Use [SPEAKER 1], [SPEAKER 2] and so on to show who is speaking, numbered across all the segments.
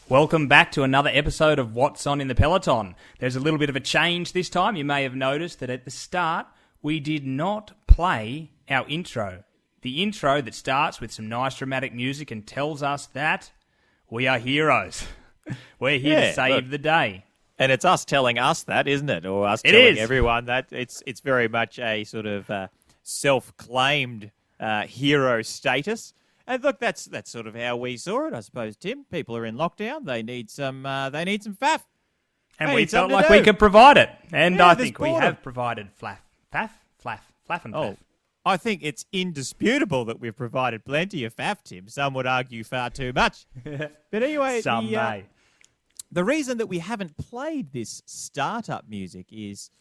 [SPEAKER 1] Welcome back to another episode of What's On in the Peloton. There's a little bit of a change this time. You may have noticed that at the start, we did not play our intro. The intro that starts with some nice dramatic music and tells us that we are heroes. We're here to save the day.
[SPEAKER 2] And it's us telling us that, isn't it? Or us telling everyone that. It's very much a sort of self-claimed hero status. And look, that's sort of how we saw it, I suppose, Tim. People are in lockdown. They need some faff.
[SPEAKER 1] And we felt like we could provide it. And I think we have provided flaff and faff.
[SPEAKER 2] I think it's indisputable that we've provided plenty of faff, Tim. Some would argue far too much. But anyway, the reason that we haven't played this startup music is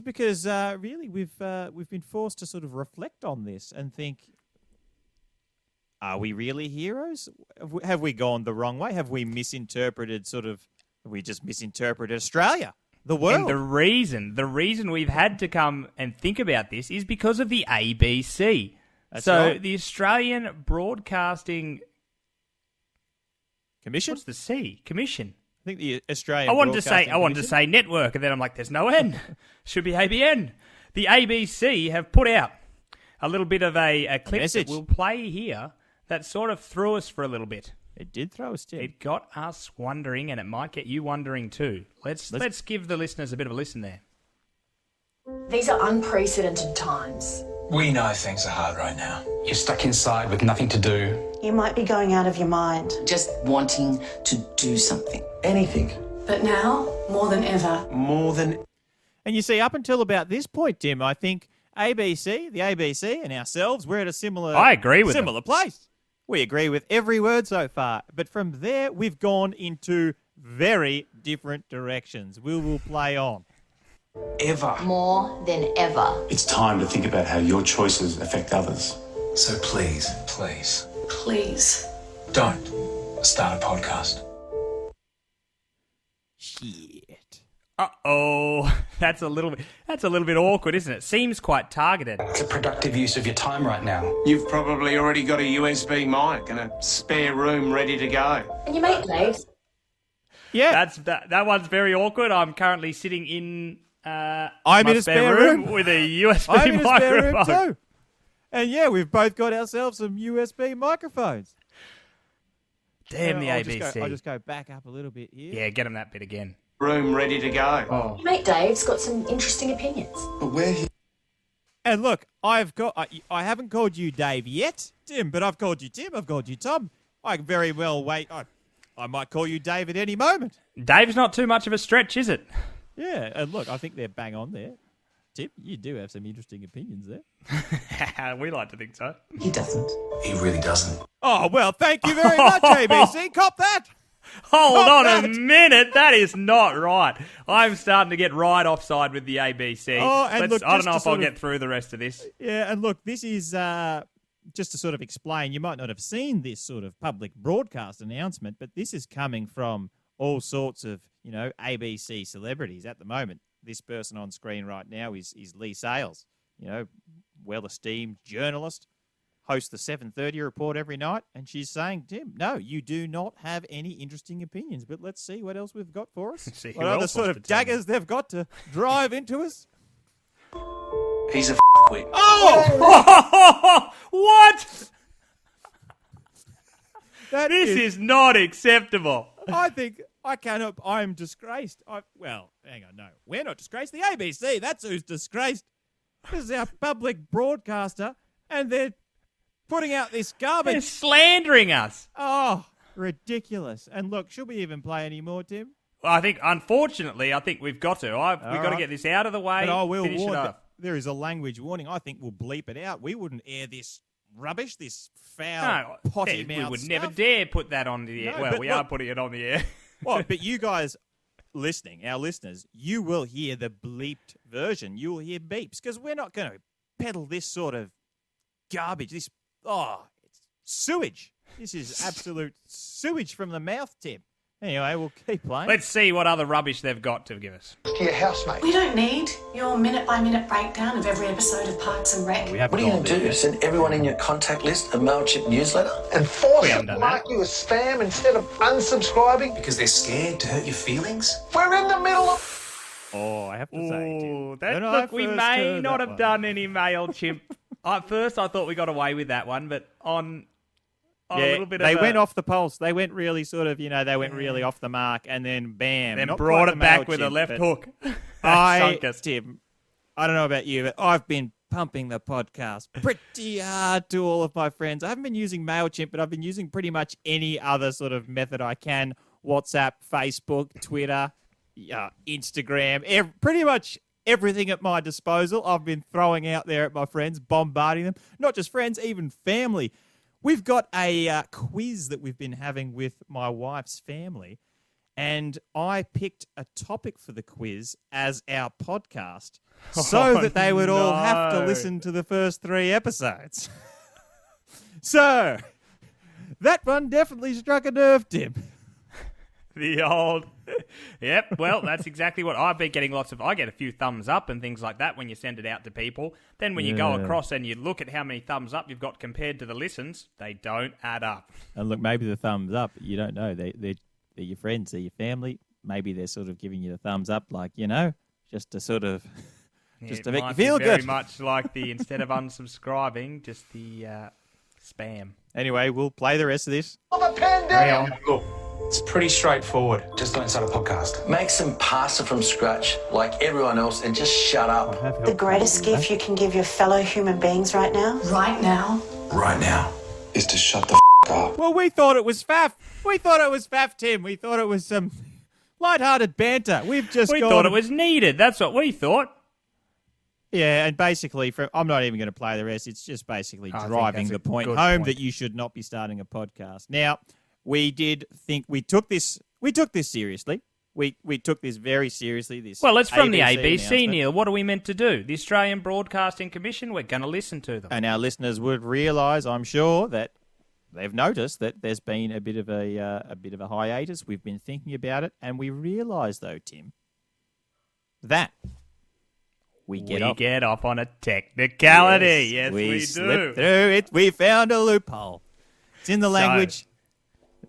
[SPEAKER 2] because really we've been forced to sort of reflect on this and think, are we really heroes? Have we gone the wrong way? Have we misinterpreted Australia, the world?
[SPEAKER 1] And the reason we've had to come and think about this is because of the ABC.
[SPEAKER 2] That's
[SPEAKER 1] so
[SPEAKER 2] right.
[SPEAKER 1] The Australian Broadcasting
[SPEAKER 2] Commission?
[SPEAKER 1] What's the C? Commission.
[SPEAKER 2] I think the Australian
[SPEAKER 1] I wanted to say network, and then I'm like, there's no N. Should be ABN. The ABC have put out a little bit of a clip that we'll play here that sort of threw us for a little bit.
[SPEAKER 2] It did throw us, Tim.
[SPEAKER 1] It got us wondering, and it might get you wondering too. Let's give the listeners a bit of a listen there.
[SPEAKER 3] These are unprecedented times.
[SPEAKER 4] We know things are hard right now. You're stuck inside with nothing to do.
[SPEAKER 5] You might be going out of your mind.
[SPEAKER 6] Just wanting to do something.
[SPEAKER 4] Anything.
[SPEAKER 3] But now, more than ever.
[SPEAKER 2] And you see, up until about this point, Tim, I think the ABC and ourselves, we're at a similar place. We agree with every word so far. But from there, we've gone into very different directions. We will play on.
[SPEAKER 4] Ever.
[SPEAKER 6] More than ever.
[SPEAKER 7] It's time to think about how your choices affect others.
[SPEAKER 4] So please, don't start a podcast.
[SPEAKER 2] Shit.
[SPEAKER 1] Uh-oh. That's a little bit awkward, isn't it? Seems quite targeted.
[SPEAKER 4] It's a productive use of your time right now.
[SPEAKER 8] You've probably already got a USB mic and a spare room ready to go.
[SPEAKER 3] And your mate, Dave?
[SPEAKER 2] Yeah.
[SPEAKER 1] That one's very awkward. I'm currently sitting in
[SPEAKER 2] I'm in a spare room
[SPEAKER 1] with a USB
[SPEAKER 2] I'm in a spare room
[SPEAKER 1] microphone.
[SPEAKER 2] too. And yeah, we've both got ourselves some USB microphones.
[SPEAKER 1] Damn the ABC.
[SPEAKER 2] I'll just go back up a little bit here.
[SPEAKER 1] Yeah, get him that bit again.
[SPEAKER 8] Room ready to go.
[SPEAKER 1] Oh.
[SPEAKER 3] Your mate, Dave's got some interesting opinions.
[SPEAKER 4] But where
[SPEAKER 2] And look, I haven't called you Dave yet, Tim, but I've called you Tim, I've called you Tom. I can very well wait. I might call you Dave at any moment.
[SPEAKER 1] Dave's not too much of a stretch, is it?
[SPEAKER 2] Yeah, and look, I think they're bang on there. Tim, you do have some interesting opinions there.
[SPEAKER 1] We like to think so.
[SPEAKER 6] He doesn't.
[SPEAKER 4] He really doesn't.
[SPEAKER 2] Oh, well, thank you very much, ABC. Cop that.
[SPEAKER 1] Hold on a minute. That is not right. I'm starting to get right offside with the ABC.
[SPEAKER 2] Oh, and look,
[SPEAKER 1] I don't know if I'll get through the rest of this.
[SPEAKER 2] Yeah, and look, this is just to sort of explain. You might not have seen this sort of public broadcast announcement, but this is coming from all sorts of, ABC celebrities at the moment. This person on screen right now is Lee Sales, well-esteemed journalist, hosts the 7:30 report every night, and she's saying, Tim, no, you do not have any interesting opinions, but let's see what else we've got for us. What other sort of daggers they've got to drive into us?
[SPEAKER 8] He's a f***wit.
[SPEAKER 1] Oh! What? This is not acceptable.
[SPEAKER 2] I think I'm disgraced. Hang on, no. We're not disgraced. The ABC, that's who's disgraced. This is our public broadcaster, and they're putting out this garbage.
[SPEAKER 1] They're slandering us.
[SPEAKER 2] Oh, ridiculous. And look, should we even play any more, Tim?
[SPEAKER 1] Well, unfortunately, we've got to. We've got to get this out of the way.
[SPEAKER 2] But I will
[SPEAKER 1] finish
[SPEAKER 2] warn
[SPEAKER 1] it off.
[SPEAKER 2] there is a language warning. I think we'll bleep it out. We wouldn't air this rubbish, this foul, potty mouth
[SPEAKER 1] we would
[SPEAKER 2] stuff.
[SPEAKER 1] never dare put that on the air.
[SPEAKER 2] No,
[SPEAKER 1] well,
[SPEAKER 2] but
[SPEAKER 1] we
[SPEAKER 2] look,
[SPEAKER 1] are putting it on the air.
[SPEAKER 2] Well, but you guys listening, our listeners, you will hear the bleeped version. You will hear beeps because we're not going to peddle this sort of garbage. It's sewage. This is absolute sewage from the mouth, Tim. Anyway, we'll keep playing.
[SPEAKER 1] Let's see what other rubbish they've got to give us.
[SPEAKER 9] To your housemate.
[SPEAKER 3] We don't need your minute-by-minute breakdown of every episode of Parks and Rec.
[SPEAKER 10] What are you going to do? Send everyone in your contact list a MailChimp newsletter?
[SPEAKER 9] And force
[SPEAKER 1] We
[SPEAKER 9] them
[SPEAKER 1] haven't
[SPEAKER 9] to
[SPEAKER 1] done
[SPEAKER 9] mark
[SPEAKER 1] that.
[SPEAKER 9] you as spam instead of unsubscribing?
[SPEAKER 4] Because they're scared to hurt your feelings?
[SPEAKER 9] We're in the middle of...
[SPEAKER 2] Oh, I have to say,
[SPEAKER 1] Ooh,
[SPEAKER 2] Tim, when I
[SPEAKER 1] look, we
[SPEAKER 2] first
[SPEAKER 1] may
[SPEAKER 2] heard
[SPEAKER 1] not
[SPEAKER 2] that
[SPEAKER 1] have
[SPEAKER 2] one-
[SPEAKER 1] done any MailChimp. At first, I thought we got away with that one, but on a little bit
[SPEAKER 2] they
[SPEAKER 1] of
[SPEAKER 2] went off the pulse. They went really they went really off the mark, and then bam.
[SPEAKER 1] then
[SPEAKER 2] not
[SPEAKER 1] brought
[SPEAKER 2] quite
[SPEAKER 1] it
[SPEAKER 2] the
[SPEAKER 1] back with a
[SPEAKER 2] MailChimp,
[SPEAKER 1] left
[SPEAKER 2] but
[SPEAKER 1] hook. Sunk us.
[SPEAKER 2] Tim, I don't know about you, but I've been pumping the podcast pretty hard to all of my friends. I haven't been using MailChimp, but I've been using pretty much any other sort of method I can. WhatsApp, Facebook, Twitter, Instagram, pretty much everything at my disposal. I've been throwing out there at my friends, bombarding them. Not just friends, even family. We've got a quiz that we've been having with my wife's family, and I picked a topic for the quiz as our podcast so that they would all have to listen to the first 3 episodes. So, that one definitely struck a nerve, Tim.
[SPEAKER 1] The old... Yep, well, that's exactly what I've been getting I get a few thumbs up and things like that when you send it out to people. Then when you go across and you look at how many thumbs up you've got compared to the listens, they don't add up.
[SPEAKER 2] And look, maybe the thumbs up, you don't know. They're your friends, they're your family. Maybe they're sort of giving you the thumbs up, like, just to sort of... just to make you feel
[SPEAKER 1] good. Very
[SPEAKER 2] good.
[SPEAKER 1] much like the, instead of unsubscribing, just the spam.
[SPEAKER 2] Anyway, we'll play the rest of this.
[SPEAKER 9] Of a pandemic!
[SPEAKER 4] Look, it's pretty straightforward. Just go inside a podcast.
[SPEAKER 10] Make some pasta from scratch like everyone else and just shut up.
[SPEAKER 5] The greatest gift you can give your fellow human beings right now?
[SPEAKER 3] Right now,
[SPEAKER 4] Right now is to shut the up.
[SPEAKER 2] Well, we thought it was faff. We thought it was faff, Tim. We thought it was some light-hearted banter. We
[SPEAKER 1] thought it was needed. That's what we thought.
[SPEAKER 2] Yeah, and basically, I'm not even going to play the rest. It's just basically driving the point home that you should not be starting a podcast. Now, we did think we took this seriously. We took this very seriously.
[SPEAKER 1] Well, it's from the ABC,
[SPEAKER 2] announcement.
[SPEAKER 1] Neil. What are we meant to do? The Australian Broadcasting Commission, we're going to listen to them.
[SPEAKER 2] And our listeners would realise, I'm sure, that they've noticed that there's been a bit of a hiatus. We've been thinking about it, and we realise, though, Tim, that we get off on a technicality. Yes, we do. Slipped through it. We found a loophole. It's in the language.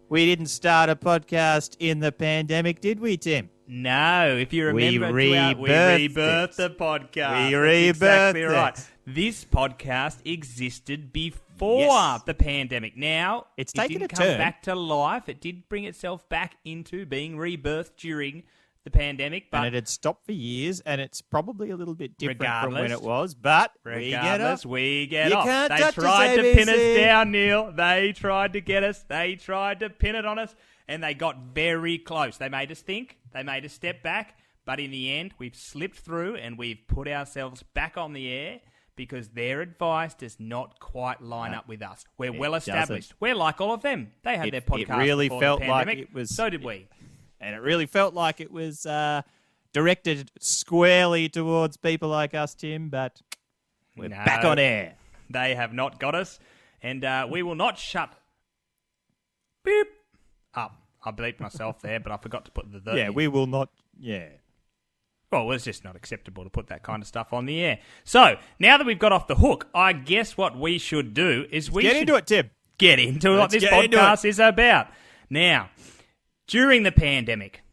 [SPEAKER 2] We didn't start a podcast in the pandemic, did we, Tim?
[SPEAKER 1] No. If you remember, we rebirthed the podcast.
[SPEAKER 2] We rebirthed
[SPEAKER 1] exactly
[SPEAKER 2] it.
[SPEAKER 1] right. This podcast existed before the pandemic. Now,
[SPEAKER 2] It's
[SPEAKER 1] it
[SPEAKER 2] taken
[SPEAKER 1] didn't
[SPEAKER 2] a
[SPEAKER 1] come
[SPEAKER 2] turn.
[SPEAKER 1] back to life. It did bring itself back into being rebirthed during the pandemic. But
[SPEAKER 2] And it had stopped for years, and it's probably a little bit different from when
[SPEAKER 1] Regardless.
[SPEAKER 2] it was, but
[SPEAKER 1] regardless, we get
[SPEAKER 2] You
[SPEAKER 1] off.
[SPEAKER 2] can't
[SPEAKER 1] They
[SPEAKER 2] touch us,
[SPEAKER 1] tried to pin us
[SPEAKER 2] ABC.
[SPEAKER 1] down, Neil. They tried to get us. They tried to pin it on us, and they got very close. They made us think. They made us step back. But in the end, we've slipped through, and we've put ourselves back on the air because their advice does not quite line up with us. We're well established.
[SPEAKER 2] doesn't.
[SPEAKER 1] We're like all of them. They had their podcast
[SPEAKER 2] It really
[SPEAKER 1] before
[SPEAKER 2] felt
[SPEAKER 1] the
[SPEAKER 2] like
[SPEAKER 1] pandemic.
[SPEAKER 2] it was...
[SPEAKER 1] So did we.
[SPEAKER 2] And it really felt like it was directed squarely towards people like us, Tim, but we're
[SPEAKER 1] No.
[SPEAKER 2] back on air.
[SPEAKER 1] They have not got us, and we will not shut beep up. I bleeped myself there, but I forgot to put the
[SPEAKER 2] Yeah,
[SPEAKER 1] in.
[SPEAKER 2] we will not... Yeah.
[SPEAKER 1] Well, it's just not acceptable to put that kind of stuff on the air. So, now that we've got off the hook, I guess what we should do is
[SPEAKER 2] Get into it, Tim.
[SPEAKER 1] Get into what
[SPEAKER 2] Let's
[SPEAKER 1] this
[SPEAKER 2] get into
[SPEAKER 1] podcast is about. Now, during the pandemic,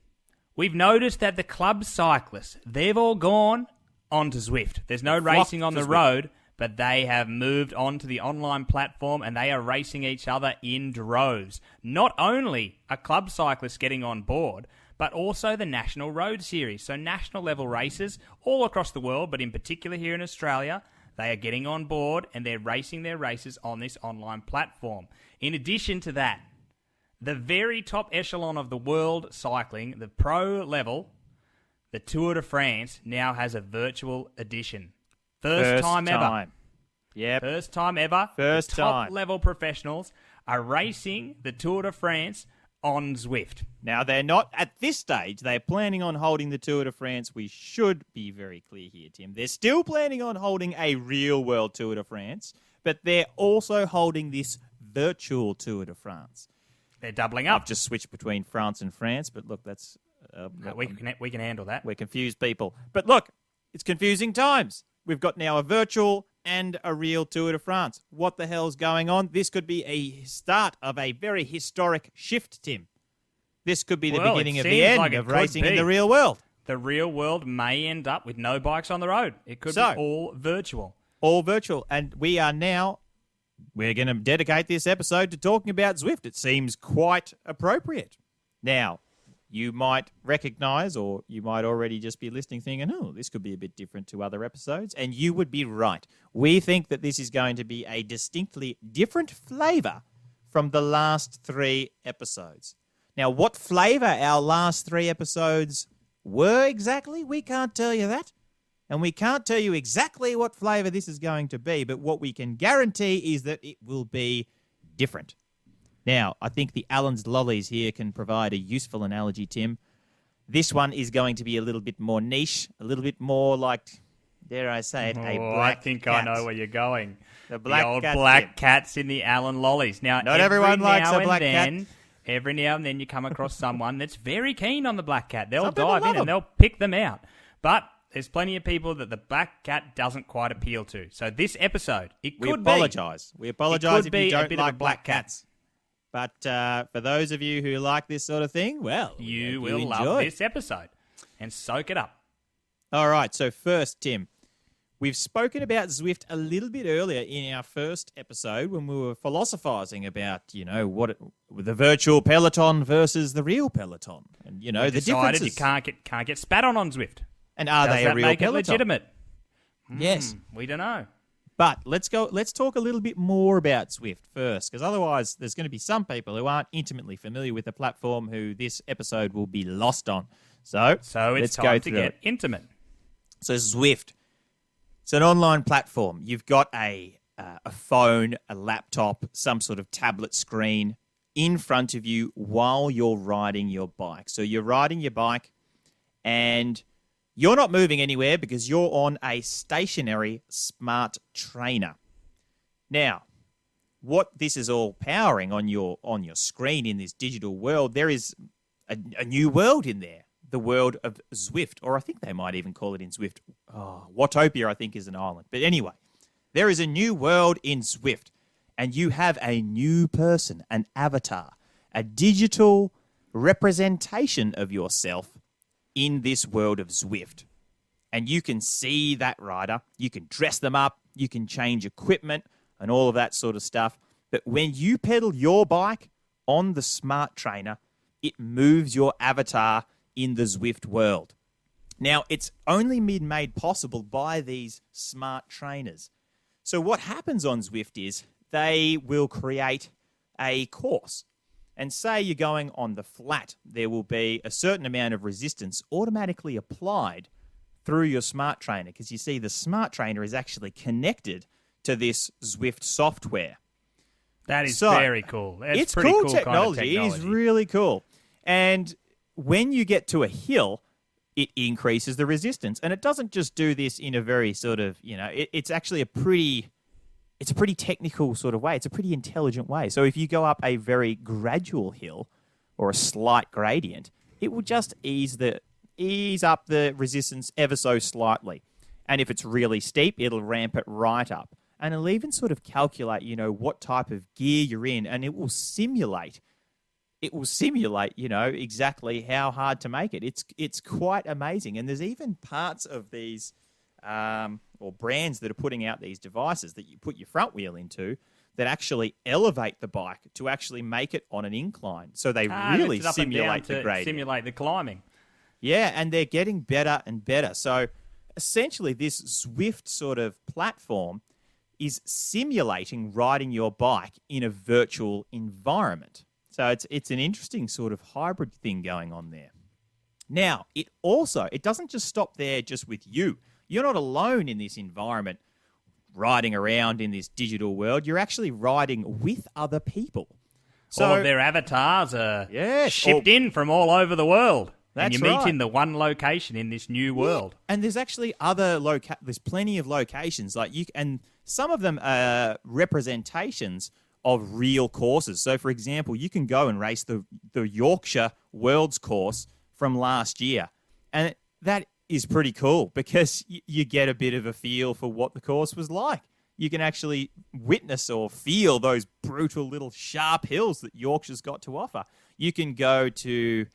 [SPEAKER 1] we've noticed that the club cyclists, they've all gone onto Zwift. There's no racing on
[SPEAKER 2] to
[SPEAKER 1] the
[SPEAKER 2] Zwift.
[SPEAKER 1] road, but they have moved on to the online platform and they are racing each other in droves. Not only are club cyclists getting on board, but also the National Road Series. So national level races all across the world, but in particular here in Australia, they are getting on board and they're racing their races on this online platform. In addition to that, the very top echelon of the world cycling, the pro level, the Tour de France, now has a virtual edition. First time ever.
[SPEAKER 2] Yep.
[SPEAKER 1] First time ever.
[SPEAKER 2] First
[SPEAKER 1] the top
[SPEAKER 2] time.
[SPEAKER 1] level professionals are racing the Tour de France on Zwift.
[SPEAKER 2] Now, they're not, at this stage, they're planning on holding the Tour de France. We should be very clear here, Tim. They're still planning on holding a real world Tour de France, but they're also holding this virtual Tour de France.
[SPEAKER 1] They're doubling up.
[SPEAKER 2] I've just switched between France and France, but look, that's...
[SPEAKER 1] we can handle that.
[SPEAKER 2] We're confused people. But look, it's confusing times. We've got now a virtual and a real Tour de France. What the hell's going on? This could be a start of a very historic shift, Tim. This could be the beginning of the end of racing in the real world.
[SPEAKER 1] The real world may end up with no bikes on the road. It could be all virtual.
[SPEAKER 2] All virtual. And we're going to dedicate this episode to talking about Zwift. It seems quite appropriate. Now, you might recognize, or you might already just be listening thinking, oh, this could be a bit different to other episodes. And you would be right. We think that this is going to be a distinctly different flavor from the last 3 episodes. Now, what flavor our last 3 episodes were exactly, we can't tell you that. And we can't tell you exactly what flavor this is going to be, but what we can guarantee is that it will be different. Now, I think the Allen's Lollies here can provide a useful analogy, Tim. This one is going to be a little bit more niche, a little bit more like, dare I say it, a black
[SPEAKER 1] I think
[SPEAKER 2] cat.
[SPEAKER 1] I know where you're going.
[SPEAKER 2] The
[SPEAKER 1] old
[SPEAKER 2] cat,
[SPEAKER 1] black
[SPEAKER 2] Tim.
[SPEAKER 1] cats in the Allen Lollies. Now,
[SPEAKER 2] not everyone likes a black cat.
[SPEAKER 1] Every now and then you come across someone that's very keen on the black cat. They'll
[SPEAKER 2] Some people
[SPEAKER 1] dive in
[SPEAKER 2] love them.
[SPEAKER 1] and they'll pick them out. But there's plenty of people that the black cat doesn't quite appeal to. So this episode, it could be.
[SPEAKER 2] We apologise if you don't
[SPEAKER 1] a
[SPEAKER 2] like black cats. But for those of you who like this sort of thing, well,
[SPEAKER 1] you will love this episode and soak it up.
[SPEAKER 2] All right, so first, Tim, we've spoken about Zwift a little bit earlier in our first episode when we were philosophizing about, the virtual Peloton versus the real Peloton. And, the differences.
[SPEAKER 1] You can't get spat on Zwift.
[SPEAKER 2] And are they a real
[SPEAKER 1] make
[SPEAKER 2] Peloton?
[SPEAKER 1] It legitimate?
[SPEAKER 2] Yes.
[SPEAKER 1] We don't know.
[SPEAKER 2] But let's talk a little bit more about Zwift first, because otherwise there's going to be some people who aren't intimately familiar with the platform who this episode will be lost on. So
[SPEAKER 1] it's
[SPEAKER 2] let's
[SPEAKER 1] time
[SPEAKER 2] go
[SPEAKER 1] to
[SPEAKER 2] through
[SPEAKER 1] get
[SPEAKER 2] it.
[SPEAKER 1] intimate.
[SPEAKER 2] So Zwift, it's an online platform. You've got a phone, a laptop, some sort of tablet screen in front of you while you're riding your bike. So you're riding your bike and you're not moving anywhere because you're on a stationary smart trainer. Now, what this is all powering on your screen in this digital world, there is a new world in there. The world of Zwift, or I think they might even call it in Zwift. Watopia, I think, is an island. But anyway, there is a new world in Zwift, and you have a new person, an avatar, a digital representation of yourself in this world of Zwift. And you can see that rider, you can dress them up, you can change equipment and all of that sort of stuff. But when you pedal your bike on the smart trainer, it moves your avatar in the Zwift world. Now, it's only been made possible by these smart trainers. So what happens on Zwift is they will create a course. And say you're going on the flat, there will be a certain amount of resistance automatically applied through your smart trainer, because you see the smart trainer is actually connected to this Zwift software.
[SPEAKER 1] That is very cool.
[SPEAKER 2] It's
[SPEAKER 1] pretty
[SPEAKER 2] cool
[SPEAKER 1] cool
[SPEAKER 2] technology.
[SPEAKER 1] Kind of technology.
[SPEAKER 2] It is really cool. And when you get to a hill, it increases the resistance. And it doesn't just do this in a very sort of, it's actually a pretty technical sort of way. It's a pretty intelligent way. So if you go up a very gradual hill or a slight gradient, it will just ease up the resistance ever so slightly. And if it's really steep, it'll ramp it right up. And it'll even sort of calculate, what type of gear you're in, and it will simulate, exactly how hard to make it. It's quite amazing. And there's even parts of these or brands that are putting out these devices that you put your front wheel into that actually elevate the bike to actually make it on an incline. So they really simulate the gradient.
[SPEAKER 1] Simulate the climbing.
[SPEAKER 2] Yeah, and they're getting better and better. So essentially this Zwift sort of platform is simulating riding your bike in a virtual environment. So it's an interesting sort of hybrid thing going on there. Now, it doesn't just stop there just with you. You're not alone in this environment riding around in this digital world. You're actually riding with other people. So
[SPEAKER 1] all of their avatars are shipped in from all over the world. And you meet in the one location in this new world.
[SPEAKER 2] Yeah. And there's actually there's plenty of locations and some of them are representations of real courses. So, for example, you can go and race the Yorkshire Worlds course from last year. And that is pretty cool because you get a bit of a feel for what the course was like. You can actually witness or feel those brutal little sharp hills that Yorkshire's got to offer. You can go to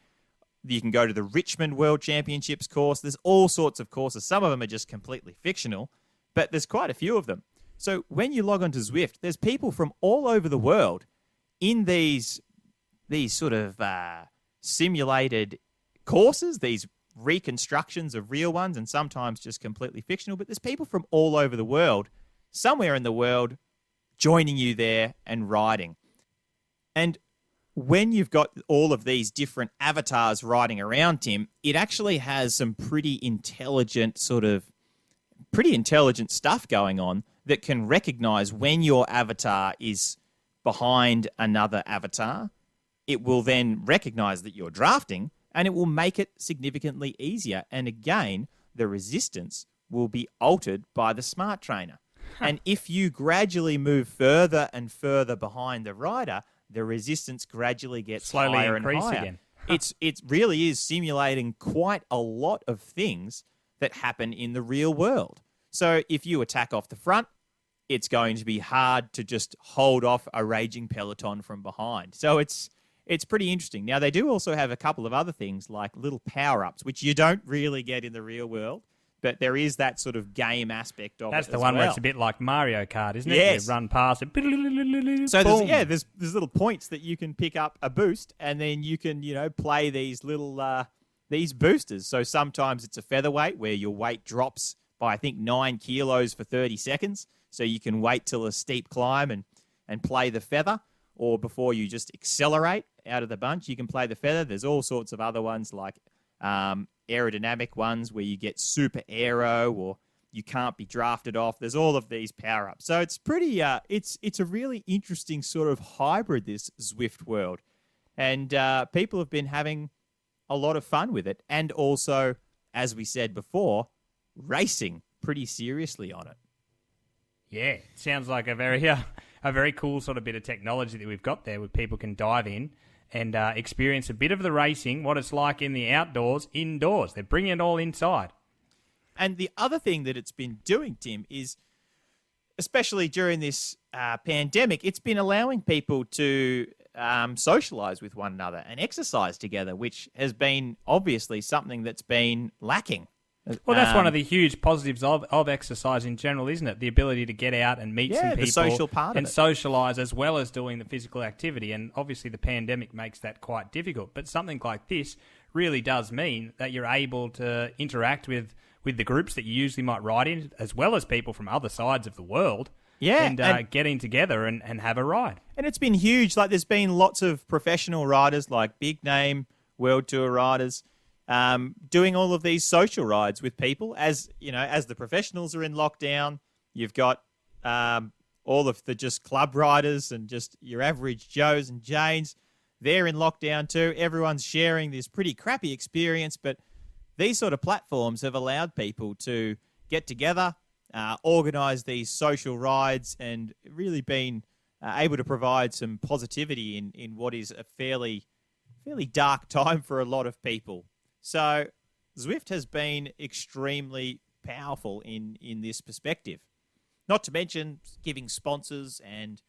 [SPEAKER 2] the Richmond World Championships course. There's all sorts of courses. Some of them are just completely fictional, but there's quite a few of them. So when you log onto Zwift, there's people from all over the world in these sort of simulated courses, these reconstructions of real ones, and sometimes just completely fictional. But there's people from all over the world, somewhere in the world, joining you there and riding. And when you've got all of these different avatars riding around, Tim, it actually has some pretty intelligent stuff going on that can recognize when your avatar is behind another avatar. It will then recognize that you're drafting, and it will make it significantly easier. And again, the resistance will be altered by the smart trainer. And if you gradually move further and further behind the rider, the resistance gradually gets
[SPEAKER 1] slowly
[SPEAKER 2] higher and
[SPEAKER 1] increase
[SPEAKER 2] higher.
[SPEAKER 1] Again.
[SPEAKER 2] It really is simulating quite a lot of things that happen in the real world. So if you attack off the front, it's going to be hard to just hold off a raging peloton from behind. So it's pretty interesting. Now, they do also have a couple of other things like little power-ups, which you don't really get in the real world, but there is that sort of game aspect of
[SPEAKER 1] That's
[SPEAKER 2] it
[SPEAKER 1] the
[SPEAKER 2] as
[SPEAKER 1] one
[SPEAKER 2] well.
[SPEAKER 1] where it's a bit like Mario Kart, isn't it?
[SPEAKER 2] Yes.
[SPEAKER 1] You run past it.
[SPEAKER 2] So
[SPEAKER 1] boom.
[SPEAKER 2] there's little points that you can pick up a boost, and then you can, play these little these boosters. So sometimes it's a featherweight where your weight drops by, I think, 9 kilos for 30 seconds. So you can wait till a steep climb and play the feather, or before you just accelerate out of the bunch, you can play the feather. There's all sorts of other ones like aerodynamic ones where you get super aero or you can't be drafted off. There's all of these power-ups. So it's pretty, it's a really interesting sort of hybrid, this Zwift world. And people have been having a lot of fun with it. And also, as we said before, racing pretty seriously on it.
[SPEAKER 1] Yeah, it sounds like a very cool sort of bit of technology that we've got there where people can dive in and experience a bit of the racing, what it's like in the outdoors, indoors. They're bringing it all inside.
[SPEAKER 2] And the other thing that it's been doing, Tim, is, especially during this pandemic, it's been allowing people to socialise with one another and exercise together, which has been obviously something that's been lacking.
[SPEAKER 1] Well, that's one of the huge positives of exercise in general, isn't it? The ability to get out and meet some people
[SPEAKER 2] the social part
[SPEAKER 1] and
[SPEAKER 2] of it.
[SPEAKER 1] socialise as well as doing the physical activity. And obviously the pandemic makes that quite difficult. But something like this really does mean that you're able to interact with the groups that you usually might ride in, as well as people from other sides of the world.
[SPEAKER 2] Yeah,
[SPEAKER 1] and getting together and have a ride.
[SPEAKER 2] And it's been huge. Like, there's been lots of professional riders, like big name World Tour riders, doing all of these social rides with people. As the professionals are in lockdown, you've got all of the just club riders and just your average Joes and Janes. They're in lockdown too. Everyone's sharing this pretty crappy experience, but these sort of platforms have allowed people to get together, organise these social rides, and really been able to provide some positivity in what is a fairly dark time for a lot of people. So Zwift has been extremely powerful in this perspective. Not to mention giving sponsors and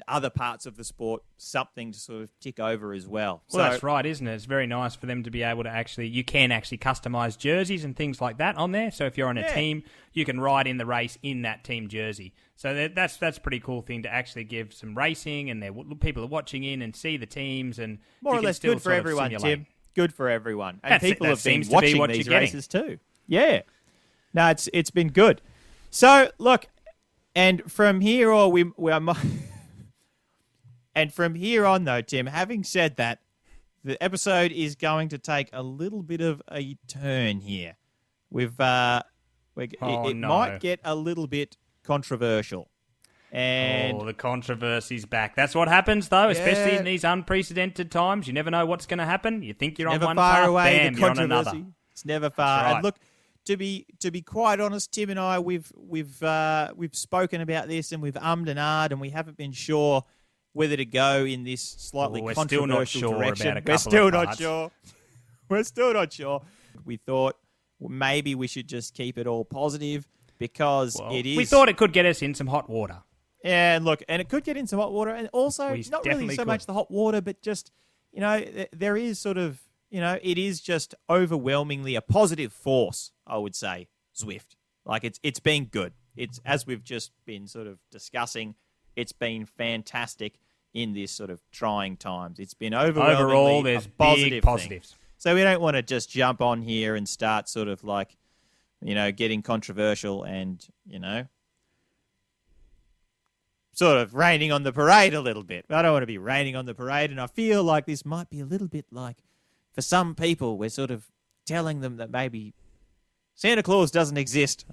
[SPEAKER 2] other parts of the sport something to sort of tick over as well.
[SPEAKER 1] Well, that's right, isn't it? It's very nice for them to be able to you can actually customise jerseys and things like that on there. So if you're on a team, you can ride in the race in that team jersey. So that's a pretty cool thing to actually give some racing, and people are watching in and see the teams. And
[SPEAKER 2] more or less good for everyone, Tim. Good for everyone. And people have been watching these races too. Yeah. No, it's been good. So, look, and from here on, and from here on, though, Tim, having said that, the episode is going to take a little bit of a turn here. It might get a little bit controversial. And
[SPEAKER 1] the controversy's back. That's what happens, though, especially in these unprecedented times. You never know what's going to happen. You think you're on one path, bam, you're on another.
[SPEAKER 2] It's never far.
[SPEAKER 1] Right.
[SPEAKER 2] And look, to be quite honest, Tim and I, we've spoken about this and we've ummed and ahed, and we haven't been sure whether to go in this slightly controversial direction. We're still not sure. We're still not sure. We thought maybe we should just keep it all positive because it is.
[SPEAKER 1] We thought it could get us in some hot water.
[SPEAKER 2] Yeah, and look, and it could get in some hot water, and also not really so much the hot water, but just, there is sort of, it is just overwhelmingly a positive force, I would say, Zwift. Like, it's been good. It's, as we've just been sort of discussing, it's been fantastic in this sort of trying times. It's been overwhelmingly
[SPEAKER 1] overall, there's
[SPEAKER 2] a positive
[SPEAKER 1] big positives.
[SPEAKER 2] thing. So we don't want to just jump on here and start sort of like, getting controversial and, sort of raining on the parade a little bit. I don't want to be raining on the parade, and I feel like this might be a little bit like, for some people, we're sort of telling them that maybe Santa Claus doesn't exist.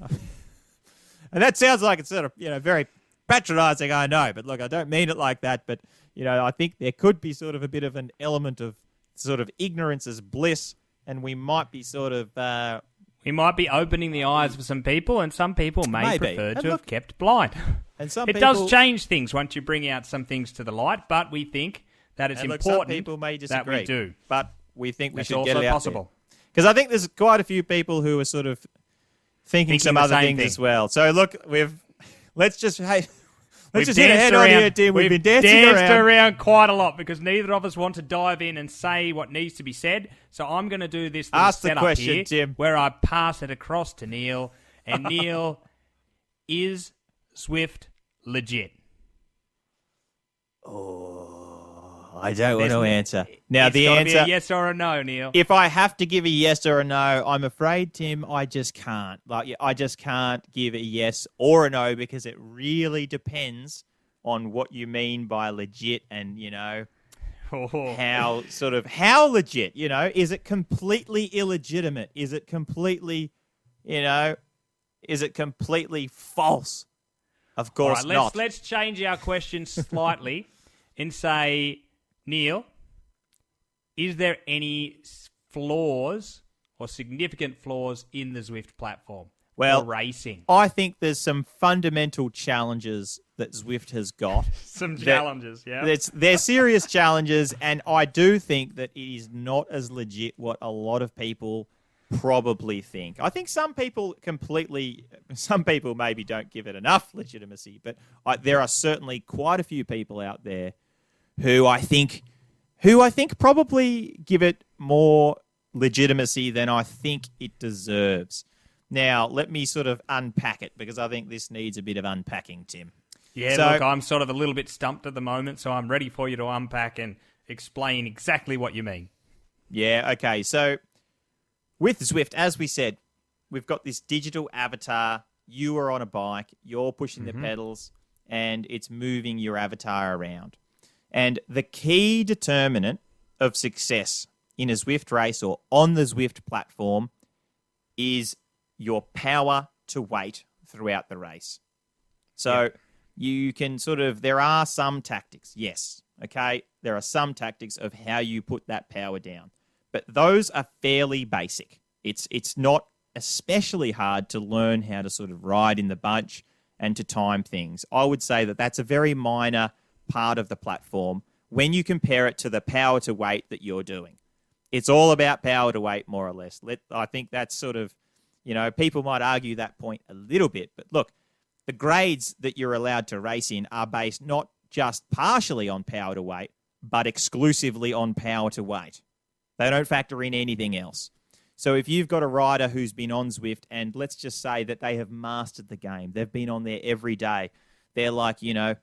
[SPEAKER 2] And that sounds like it's sort of, very patronizing, I know. But look, I don't mean it like that. But, I think there could be sort of a bit of an element of sort of ignorance is bliss, and we might be sort of...
[SPEAKER 1] we might be opening the eyes for some people, and some people may prefer to have kept blind.
[SPEAKER 2] And some
[SPEAKER 1] it does change things once you bring out some things to the light, but we think that it's important
[SPEAKER 2] some people may disagree,
[SPEAKER 1] that we do.
[SPEAKER 2] But we think we
[SPEAKER 1] It's
[SPEAKER 2] should
[SPEAKER 1] also
[SPEAKER 2] get it out
[SPEAKER 1] possible.
[SPEAKER 2] Because I think there's quite a few people who are sort of thinking some other things as well. So look, let's just hit a head on here, Tim. We've been dancing
[SPEAKER 1] around quite a lot because neither of us want to dive in and say what needs to be said. So I'm going to do this little
[SPEAKER 2] Ask the
[SPEAKER 1] setup
[SPEAKER 2] question,
[SPEAKER 1] here,
[SPEAKER 2] Tim.
[SPEAKER 1] where I pass it across to Neil. And Neil, is Zwift legit?
[SPEAKER 2] I don't want to answer. Now, the answer...
[SPEAKER 1] Be a yes or a no, Neil.
[SPEAKER 2] If I have to give a yes or a no, I'm afraid, Tim, I just can't. I just can't give a yes or a no because it really depends on what you mean by legit and, how legit, is it completely illegitimate? Is it completely, is it completely false? Of course not.
[SPEAKER 1] Let's change our question slightly and say, Neil, is there any flaws or significant flaws in the Zwift platform or racing?
[SPEAKER 2] I think there's some fundamental challenges that Zwift has got.
[SPEAKER 1] Some challenges, yeah.
[SPEAKER 2] They're serious challenges, and I do think that it is not as legit what a lot of people probably think. I think some people maybe don't give it enough legitimacy, but there are certainly quite a few people out there who I think probably give it more legitimacy than I think it deserves. Now, let me sort of unpack it because I think this needs a bit of unpacking, Tim.
[SPEAKER 1] Yeah, look, I'm sort of a little bit stumped at the moment, so I'm ready for you to unpack and explain exactly what you mean.
[SPEAKER 2] Yeah, okay. So with Zwift, as we said, we've got this digital avatar. You are on a bike, you're pushing the pedals, and it's moving your avatar around. And the key determinant of success in a Zwift race or on the Zwift platform is your power to weight throughout the race. So you can there are some tactics, yes, okay? There are some tactics of how you put that power down. But those are fairly basic. It's not especially hard to learn how to sort of ride in the bunch and to time things. I would say that that's a very minor part of the platform when you compare it to the power to weight that you're doing. It's all about power to weight, more or less. I think that's sort of, people might argue that point a little bit. But look, the grades that you're allowed to race in are based not just partially on power to weight, but exclusively on power to weight. They don't factor in anything else. So if you've got a rider who's been on Zwift and let's just say that they have mastered the game, they've been on there every day, they're like the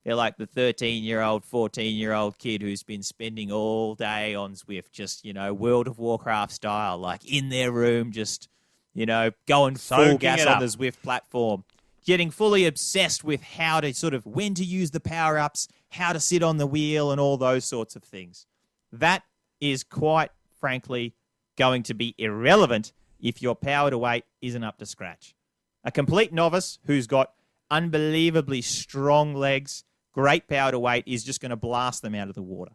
[SPEAKER 2] 13-year-old, 14-year-old kid who's been spending all day on Zwift, just, World of Warcraft style, like in their room, just, going full gas on the Zwift platform, getting fully obsessed with how to when to use the power-ups, how to sit on the wheel and all those sorts of things. That is quite frankly going to be irrelevant if your power to weight isn't up to scratch. A complete novice who's got unbelievably strong legs, great power to weight, is just going to blast them out of the water.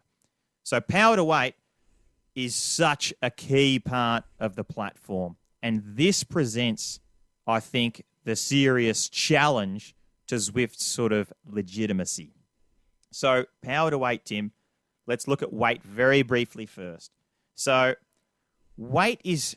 [SPEAKER 2] So power to weight is such a key part of the platform. And this presents, I think, the serious challenge to Zwift's sort of legitimacy. So, power to weight, Tim. Let's look at weight very briefly first. So, weight is...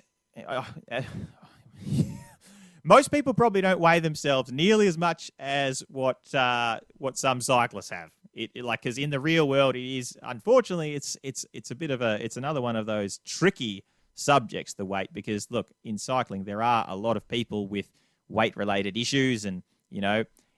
[SPEAKER 2] most people probably don't weigh themselves nearly as much as what some cyclists have. Because in the real world, it is, unfortunately, it's a bit of it's another one of those tricky subjects, the weight, because look, in cycling there are a lot of people with weight related issues and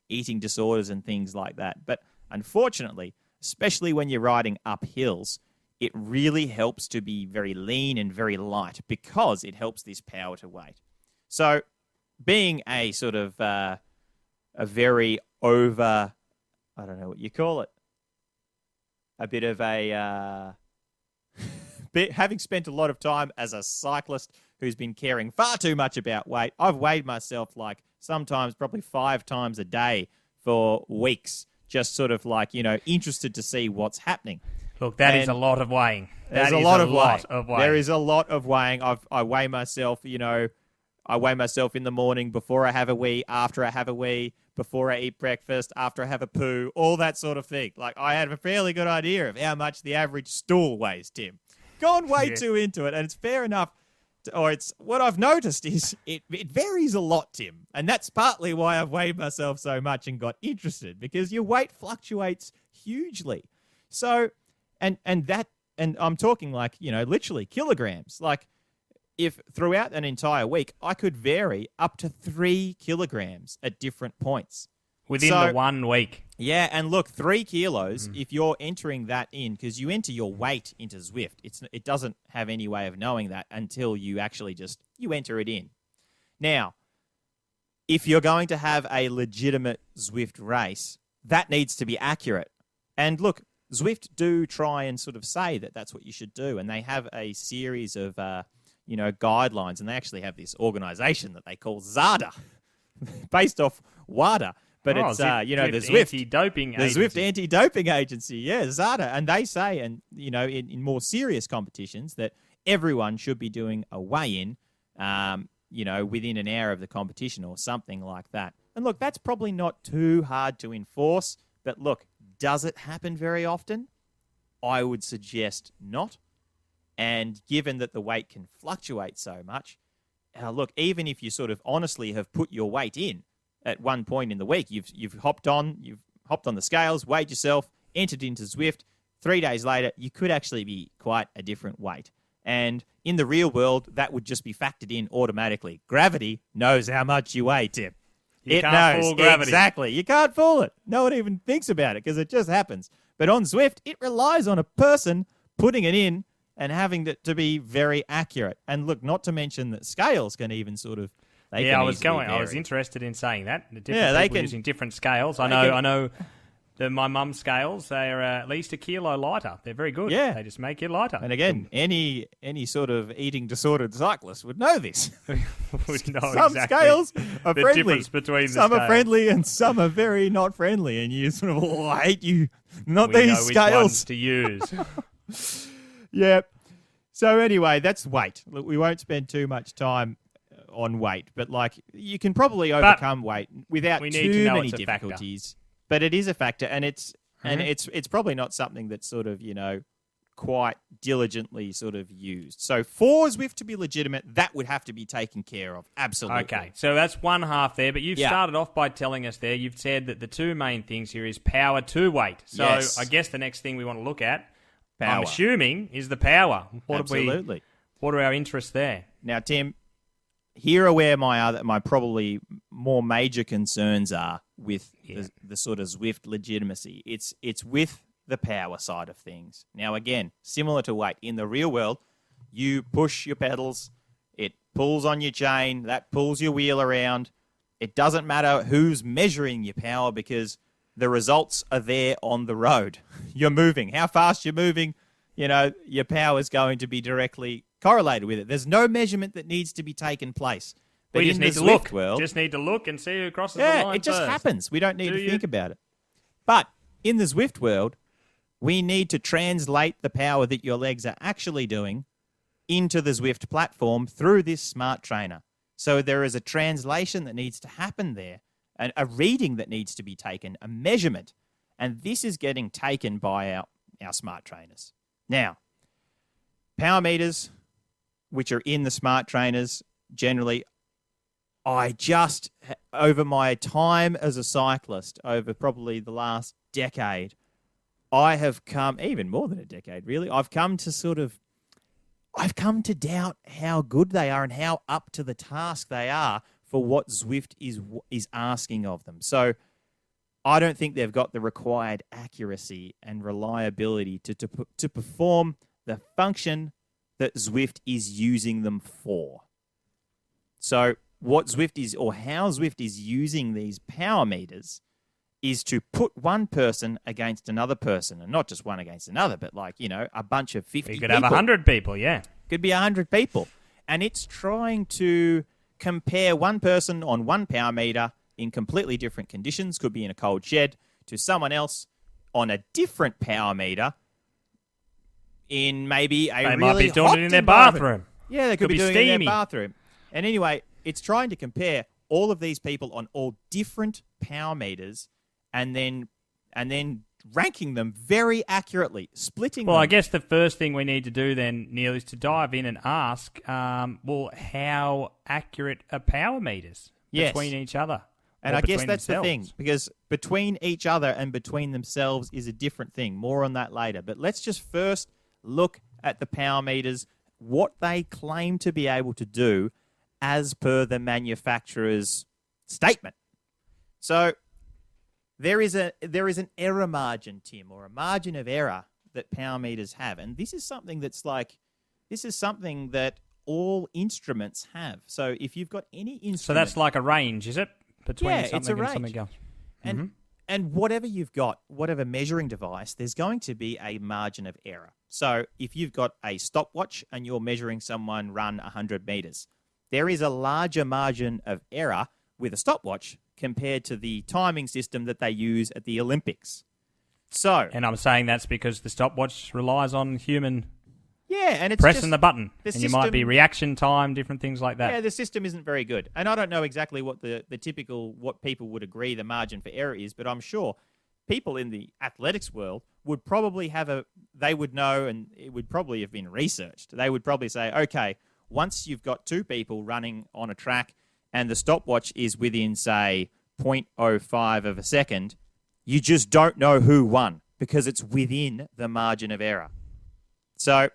[SPEAKER 2] eating disorders and things like that. But unfortunately, especially when you're riding up hills, it really helps to be very lean and very light because it helps this power to weight. So being a sort of a very over, I don't know what you call it, a bit of a, having spent a lot of time as a cyclist who's been caring far too much about weight, I've weighed myself like sometimes probably 5 times a day for weeks, just sort of like, interested to see what's happening.
[SPEAKER 1] Look, that is a lot of weighing.
[SPEAKER 2] There's a lot of weighing. There is a lot of weighing. I weigh myself, I weigh myself in the morning before I have a wee, after I have a wee, before I eat breakfast, after I have a poo, all that sort of thing. Like, I had a fairly good idea of how much the average stool weighs, Tim. Gone way too into it, and it's fair enough. It's what I've noticed is it varies a lot, Tim. And that's partly why I've weighed myself so much and got interested, because your weight fluctuates hugely. So, and I'm talking like, literally kilograms. Like, if throughout an entire week, I could vary up to 3 kilograms at different points.
[SPEAKER 1] Within the 1 week.
[SPEAKER 2] Yeah, and look, 3 kilos, if you're entering that in, because you enter your weight into Zwift, it doesn't have any way of knowing that until you actually you enter it in. Now, if you're going to have a legitimate Zwift race, that needs to be accurate. And look, Zwift do try and sort of say that that's what you should do, and they have a series of guidelines, and they actually have this organization that they call ZADA, based off WADA. But the Zwift
[SPEAKER 1] anti-doping agency.
[SPEAKER 2] Zwift anti-doping agency, ZADA, and they say, and in more serious competitions, that everyone should be doing a weigh-in, within an hour of the competition or something like that. And look, that's probably not too hard to enforce, but look, does it happen very often? I would suggest not. And given that the weight can fluctuate so much, look, even if you sort of honestly have put your weight in at one point in the week, you've hopped on the scales, weighed yourself, entered into Zwift, 3 days later, you could actually be quite a different weight. And in the real world, that would just be factored in automatically. Gravity knows how much you weigh, Tim.
[SPEAKER 1] It can't fool gravity.
[SPEAKER 2] Exactly. You can't fool it. No one even thinks about it because it just happens. But on Zwift, it relies on a person putting it in and having it to be very accurate. And look, not to mention that scales can even sort of...
[SPEAKER 1] I was interested in saying that. People using different scales. I know that my mum's scales, they are at least 1 kilo lighter. They're very good.
[SPEAKER 2] Yeah.
[SPEAKER 1] They just make you lighter.
[SPEAKER 2] And again, any sort of eating disordered cyclist would know this.
[SPEAKER 1] Would know
[SPEAKER 2] some
[SPEAKER 1] exactly
[SPEAKER 2] scales are
[SPEAKER 1] the
[SPEAKER 2] friendly.
[SPEAKER 1] difference between
[SPEAKER 2] some
[SPEAKER 1] the
[SPEAKER 2] are friendly and some are very not friendly. And you sort of, I hate you. Not these
[SPEAKER 1] know
[SPEAKER 2] scales.
[SPEAKER 1] Which ones to use.
[SPEAKER 2] Yeah. So anyway, that's weight. Look, we won't spend too much time on weight, but like you can probably overcome weight without too many difficulties. But it is a factor, and it's probably not something that's sort of quite diligently sort of used. So for Zwift to be legitimate, that would have to be taken care of. Absolutely.
[SPEAKER 1] Okay, so that's one half there, but you've started off by telling us there, you've said that the two main things here is power to weight. So I guess the next thing we want to look at, I'm assuming, is the power.
[SPEAKER 2] Absolutely.
[SPEAKER 1] What are our interests there?
[SPEAKER 2] Now, Tim, here are where my probably more major concerns are with the sort of Zwift legitimacy. It's with the power side of things. Now, again, similar to weight, in the real world, you push your pedals, it pulls on your chain, that pulls your wheel around. It doesn't matter who's measuring your power because the results are there on the road. You're moving. How fast you're moving, your power is going to be directly correlated with it. There's no measurement that needs to be taken place. But
[SPEAKER 1] we just need to look. Just need to look and see who crosses the line.
[SPEAKER 2] Yeah, it just
[SPEAKER 1] first.
[SPEAKER 2] happens. We don't need to think about it. But in the Zwift world, we need to translate the power that your legs are actually doing into the Zwift platform through this smart trainer. So there is a translation that needs to happen there, and a reading that needs to be taken, a measurement. And this is getting taken by our smart trainers. Now, power meters, which are in the smart trainers, generally, I just, over my time as a cyclist, over probably the last decade, I have come, even more than a decade really, I've come to doubt how good they are and how up to the task they are for what Zwift is asking of them. So I don't think they've got the required accuracy and reliability to perform the function that Zwift is using them for. So what Zwift is, or how Zwift is using these power meters, is to put one person against another person, and not just one against another, but a bunch of 50 people.
[SPEAKER 1] You could have 100 people, yeah.
[SPEAKER 2] Could be 100 people. And it's trying to compare one person on one power meter in completely different conditions, could be in a cold shed, to someone else on a different power meter in maybe a
[SPEAKER 1] They
[SPEAKER 2] really
[SPEAKER 1] might be doing
[SPEAKER 2] hot
[SPEAKER 1] it in their
[SPEAKER 2] environment.
[SPEAKER 1] bathroom.
[SPEAKER 2] Yeah, they could be doing
[SPEAKER 1] steamy.
[SPEAKER 2] it in their bathroom. And anyway, it's trying to compare all of these people on all different power meters and then ranking them very accurately, splitting them.
[SPEAKER 1] Well, I guess the first thing we need to do then, Neil, is to dive in and ask, how accurate are power meters between each other?
[SPEAKER 2] And I guess that's the thing, because between each other and between themselves is a different thing. More on that later. But let's just first look at the power meters, what they claim to be able to do as per the manufacturer's statement. So there is an error margin, Tim, or a margin of error that power meters have. And this is something that all instruments have. So if you've got any instrument...
[SPEAKER 1] So that's like a range, is it? Between something
[SPEAKER 2] it's a
[SPEAKER 1] and
[SPEAKER 2] range.
[SPEAKER 1] something else.
[SPEAKER 2] And whatever you've got, whatever measuring device, there's going to be a margin of error. So if you've got a stopwatch and you're measuring someone run 100 meters, there is a larger margin of error with a stopwatch compared to the timing system that they use at the Olympics. So,
[SPEAKER 1] and I'm saying that's because the stopwatch relies on human
[SPEAKER 2] and it's
[SPEAKER 1] pressing
[SPEAKER 2] just,
[SPEAKER 1] the button.
[SPEAKER 2] The
[SPEAKER 1] and
[SPEAKER 2] system,
[SPEAKER 1] you might be reaction time, different things like that.
[SPEAKER 2] Yeah, the system isn't very good. And I don't know exactly what the typical, what people would agree the margin for error is, but I'm sure people in the athletics world would probably they would know, and it would probably have been researched. They would probably say, okay, once you've got two people running on a track and the stopwatch is within, say, 0.05 of a second, you just don't know who won because it's within the margin of error. So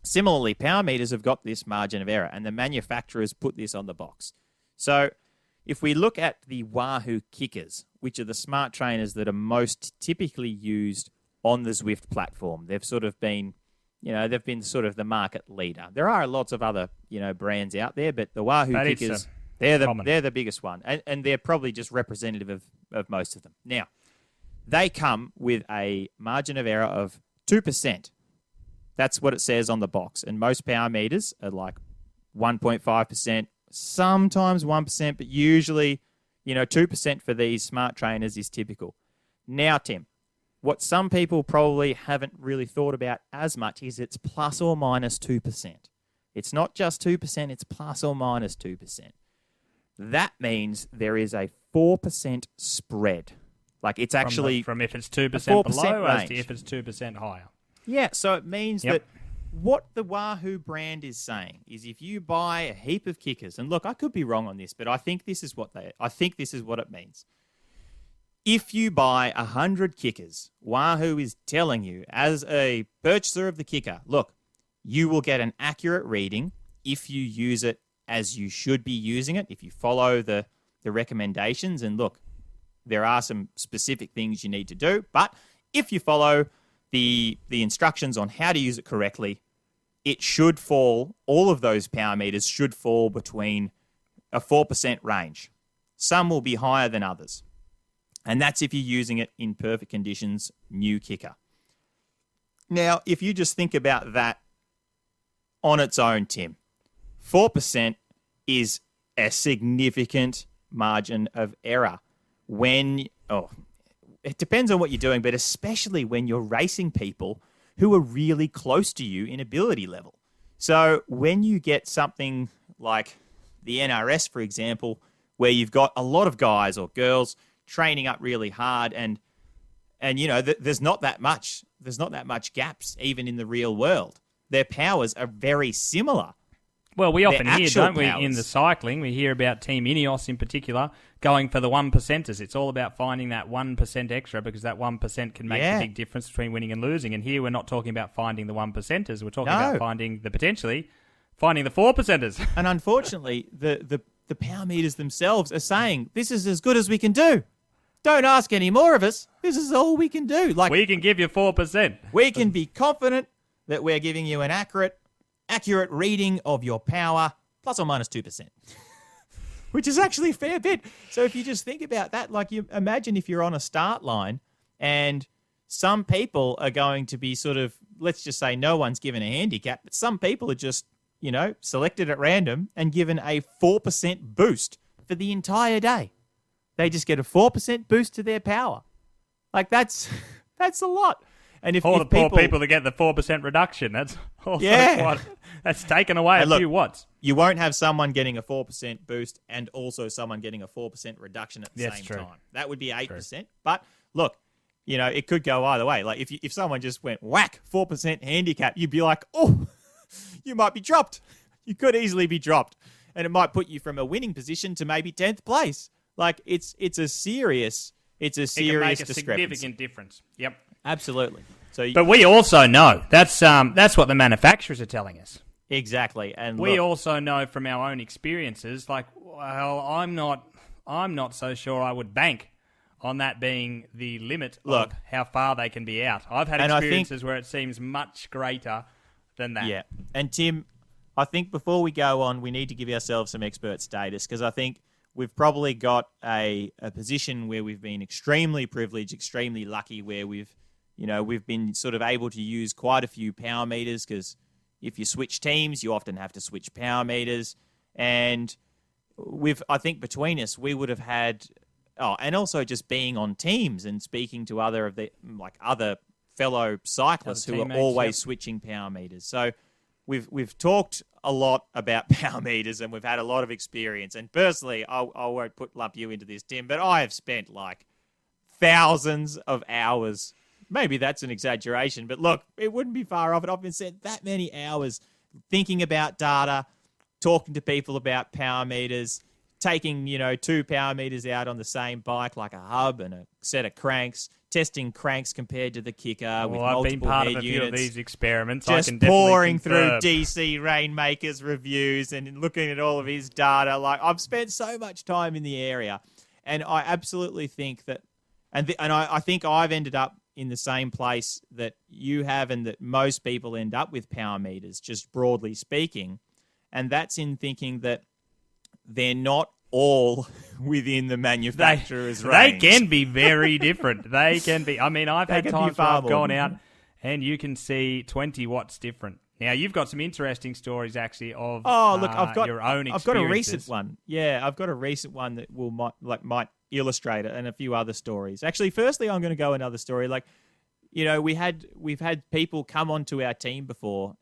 [SPEAKER 2] similarly, power meters have got this margin of error, and the manufacturers put this on the box. So if we look at the Wahoo kickers, which are the smart trainers that are most typically used on the Zwift platform, they've sort of been, they've been sort of the market leader. There are lots of other, brands out there, but the Wahoo kickers, they're the biggest one, and they're probably just representative of most of them. Now, they come with a margin of error of 2%. That's what it says on the box. And most power meters are like 1.5%, sometimes 1%, but usually, 2% for these smart trainers is typical. Now, Tim, what some people probably haven't really thought about as much is it's plus or minus 2%. It's not just 2%, it's plus or minus 2%. That means there is a 4% spread. Like it's actually...
[SPEAKER 1] From if it's 2% below
[SPEAKER 2] range.
[SPEAKER 1] as to if it's 2% higher.
[SPEAKER 2] Yeah, so it means that what the Wahoo brand is saying is if you buy a heap of kickers, and look, I could be wrong on this, but I think this is what it means. If you buy 100 kickers, Wahoo is telling you as a purchaser of the kicker, look, you will get an accurate reading if you use it as you should be using it, if you follow the recommendations. And look, there are some specific things you need to do, but if you follow the instructions on how to use it correctly, it should fall, all of those power meters should fall between a 4% range. Some will be higher than others. And that's if you're using it in perfect conditions, new kicker. Now, if you just think about that on its own, Tim, 4% is a significant margin of error it depends on what you're doing, but especially when you're racing people who are really close to you in ability level. So when you get something like the NRS, for example, where you've got a lot of guys or girls training up really hard, and there's not that much gaps even in the real world. Their powers are very similar.
[SPEAKER 1] Well, we often hear, don't we,
[SPEAKER 2] powers.
[SPEAKER 1] in the cycling, we hear about Team Ineos in particular going for the 1%ers. It's all about finding that 1% extra because that 1% can make a big difference between winning and losing. And here we're not talking about finding the 1%ers. We're talking about finding the 4%ers.
[SPEAKER 2] And unfortunately, the power meters themselves are saying, this is as good as we can do. Don't ask any more of us. This is all we can do. Like,
[SPEAKER 1] we can give you 4%.
[SPEAKER 2] We can be confident that we're giving you an accurate reading of your power, plus or minus 2%, which is actually a fair bit. So if you just think about that, like, you imagine if you're on a start line and some people are going to be sort of, let's just say no one's given a handicap, but some people are just, selected at random and given a 4% boost for the entire day. They just get a 4% boost to their power. Like, that's a lot. And if
[SPEAKER 1] the poor people that get the 4% reduction, that's also that's taken away a few watts.
[SPEAKER 2] You won't have someone getting a 4% boost and also someone getting a 4% reduction at the same time. That would be 8%. True. But look, it could go either way. Like if someone just went whack 4% handicap, you'd be like, oh, you might be dropped. You could easily be dropped, and it might put you from a winning position to maybe 10th place. Like it's a serious
[SPEAKER 1] it can make a
[SPEAKER 2] discrepancy.
[SPEAKER 1] Significant difference. Yep.
[SPEAKER 2] Absolutely.
[SPEAKER 1] But we also know that's what the manufacturers are telling us.
[SPEAKER 2] Exactly, and
[SPEAKER 1] we also know from our own experiences. Like, well, I'm not so sure I would bank on that being the limit of how far they can be out. I've had experiences where it seems much greater than that.
[SPEAKER 2] Yeah, and Tim, I think before we go on, we need to give ourselves some expert status because I think we've probably got a position where we've been extremely privileged, extremely lucky, where we've been sort of able to use quite a few power meters because if you switch teams, you often have to switch power meters. And I think between us, we would have had, and also just being on teams and speaking to other fellow cyclists who are always switching power meters. So we've talked a lot about power meters and we've had a lot of experience. And personally, I won't lump you into this, Tim, but I have spent like thousands of hours. Maybe that's an exaggeration, but look, it wouldn't be far off it. I've been spent that many hours thinking about data, talking to people about power meters, taking, 2 power meters out on the same bike, like a hub and a set of cranks, testing cranks compared to the kicker with multiple
[SPEAKER 1] I've been part
[SPEAKER 2] head
[SPEAKER 1] of a few
[SPEAKER 2] units,
[SPEAKER 1] of these experiments.
[SPEAKER 2] just
[SPEAKER 1] I can definitely
[SPEAKER 2] pouring through
[SPEAKER 1] confirm.
[SPEAKER 2] DC Rainmaker's reviews and looking at all of his data. Like, I've spent so much time in the area, and I absolutely think that, and I think I've ended up in the same place that you have and that most people end up with power meters, just broadly speaking. And that's in thinking that they're not all within the manufacturer's range.
[SPEAKER 1] They can be very different. They can be. I mean, I've had times where I've gone out and you can see 20 watts different. Now, you've got some interesting stories, actually, of your own experiences.
[SPEAKER 2] I've got a recent one. Yeah, I've got a recent one that might illustrate it, and a few other stories. Actually, firstly, I'm going to go another story. Like, we've had people come onto our team before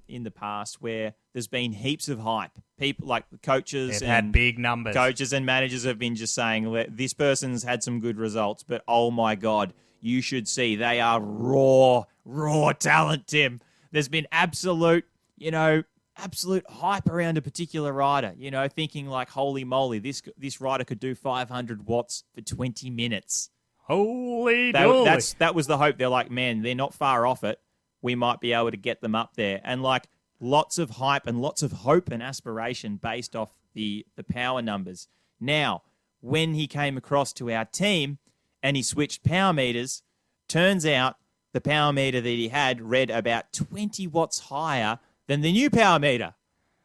[SPEAKER 2] in the past where there's been heaps of hype. People like coaches
[SPEAKER 1] They've had big numbers.
[SPEAKER 2] Coaches and managers have been just saying, this person's had some good results, but oh my God, you should see they are raw talent, Tim. There's been absolute hype around a particular rider, thinking like, holy moly, this rider could do 500 watts for 20 minutes.
[SPEAKER 1] Holy dooly.
[SPEAKER 2] That was the hope. They're like, man, they're not far off it. We might be able to get them up there. And like lots of hype and lots of hope and aspiration based off the power numbers. Now, when he came across to our team and he switched power meters, turns out the power meter that he had read about 20 watts higher than the new power meter.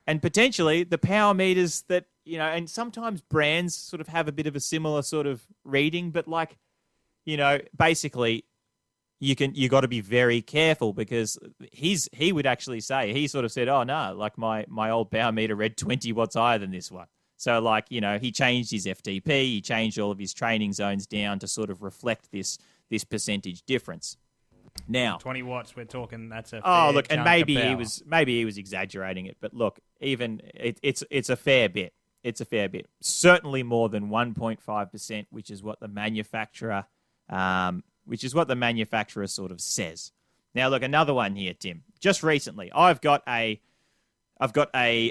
[SPEAKER 2] And potentially the power meters that, and sometimes brands sort of have a bit of a similar sort of reading, but like, basically you got to be very careful because he would actually say, he sort of said, oh no, like my old power meter read 20 watts higher than this one. So like, he changed his FTP, he changed all of his training zones down to sort of reflect this percentage difference. Now,
[SPEAKER 1] 20 watts. We're talking. That's a
[SPEAKER 2] oh
[SPEAKER 1] fair
[SPEAKER 2] look, and
[SPEAKER 1] chunk
[SPEAKER 2] maybe
[SPEAKER 1] of
[SPEAKER 2] he was exaggerating it, but look, even it's a fair bit. It's a fair bit. Certainly more than 1.5%, which is what the manufacturer sort of says. Now, look, another one here, Tim. Just recently, I've got a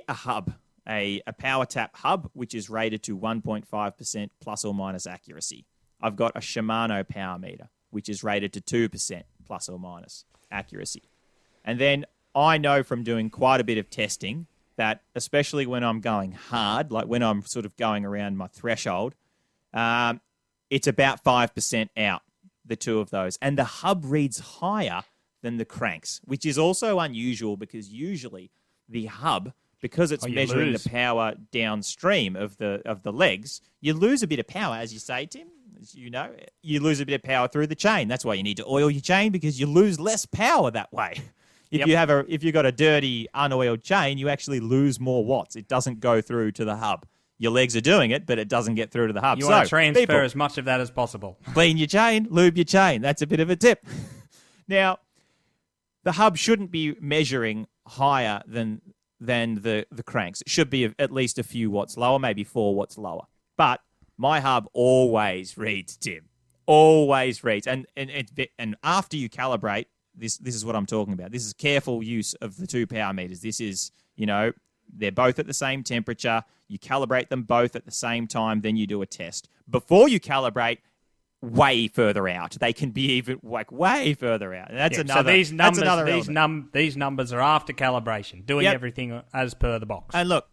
[SPEAKER 2] hub, a power tap hub, which is rated to 1.5% plus or minus accuracy. I've got a Shimano power meter, which is rated to 2% plus or minus accuracy. And then I know from doing quite a bit of testing that, especially when I'm going hard, like when I'm sort of going around my threshold, it's about 5% out, the two of those. And the hub reads higher than the cranks, which is also unusual because usually the hub, because it's measuring the power downstream of the legs, you lose a bit of power, as you say, Tim. As you know, you lose a bit of power through the chain. That's why you need to oil your chain, because you lose less power that way. If you've got a dirty, unoiled chain, you actually lose more watts. It doesn't go through to the hub. Your legs are doing it, but it doesn't get through to the hub.
[SPEAKER 1] You want to transfer as much of that as possible.
[SPEAKER 2] Clean your chain, lube your chain. That's a bit of a tip. Now, the hub shouldn't be measuring higher than the cranks. It should be at least a few watts lower, maybe 4 watts lower. But my hub always reads, Tim. Always reads. And after you calibrate, this is what I'm talking about. This is careful use of the two power meters. This is, they're both at the same temperature. You calibrate them both at the same time, then you do a test. Before you calibrate, way further out. They can be even way further out. And that's another. So
[SPEAKER 1] these numbers are after calibration, doing everything as per the box.
[SPEAKER 2] And look,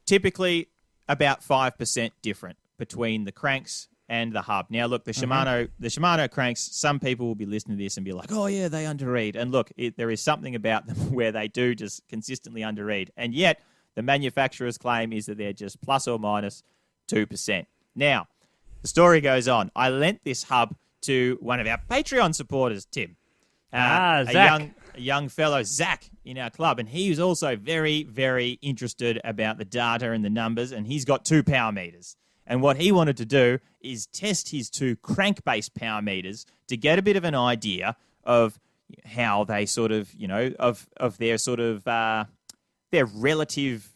[SPEAKER 2] typically about 5% different between the cranks and the hub. Now, look, the Shimano cranks, some people will be listening to this and be like, oh, yeah, they underread. And look, there is something about them where they do just consistently underread. And yet, the manufacturer's claim is that they're just plus or minus 2%. Now, the story goes on. I lent this hub to one of our Patreon supporters, Tim.
[SPEAKER 1] Zach.
[SPEAKER 2] A young fellow, Zach, in our club. And he was also very, very interested about the data and the numbers. And he's got 2 power meters. And what he wanted to do is test his 2 crank-based power meters to get a bit of an idea of how they sort of, of their sort of, their relative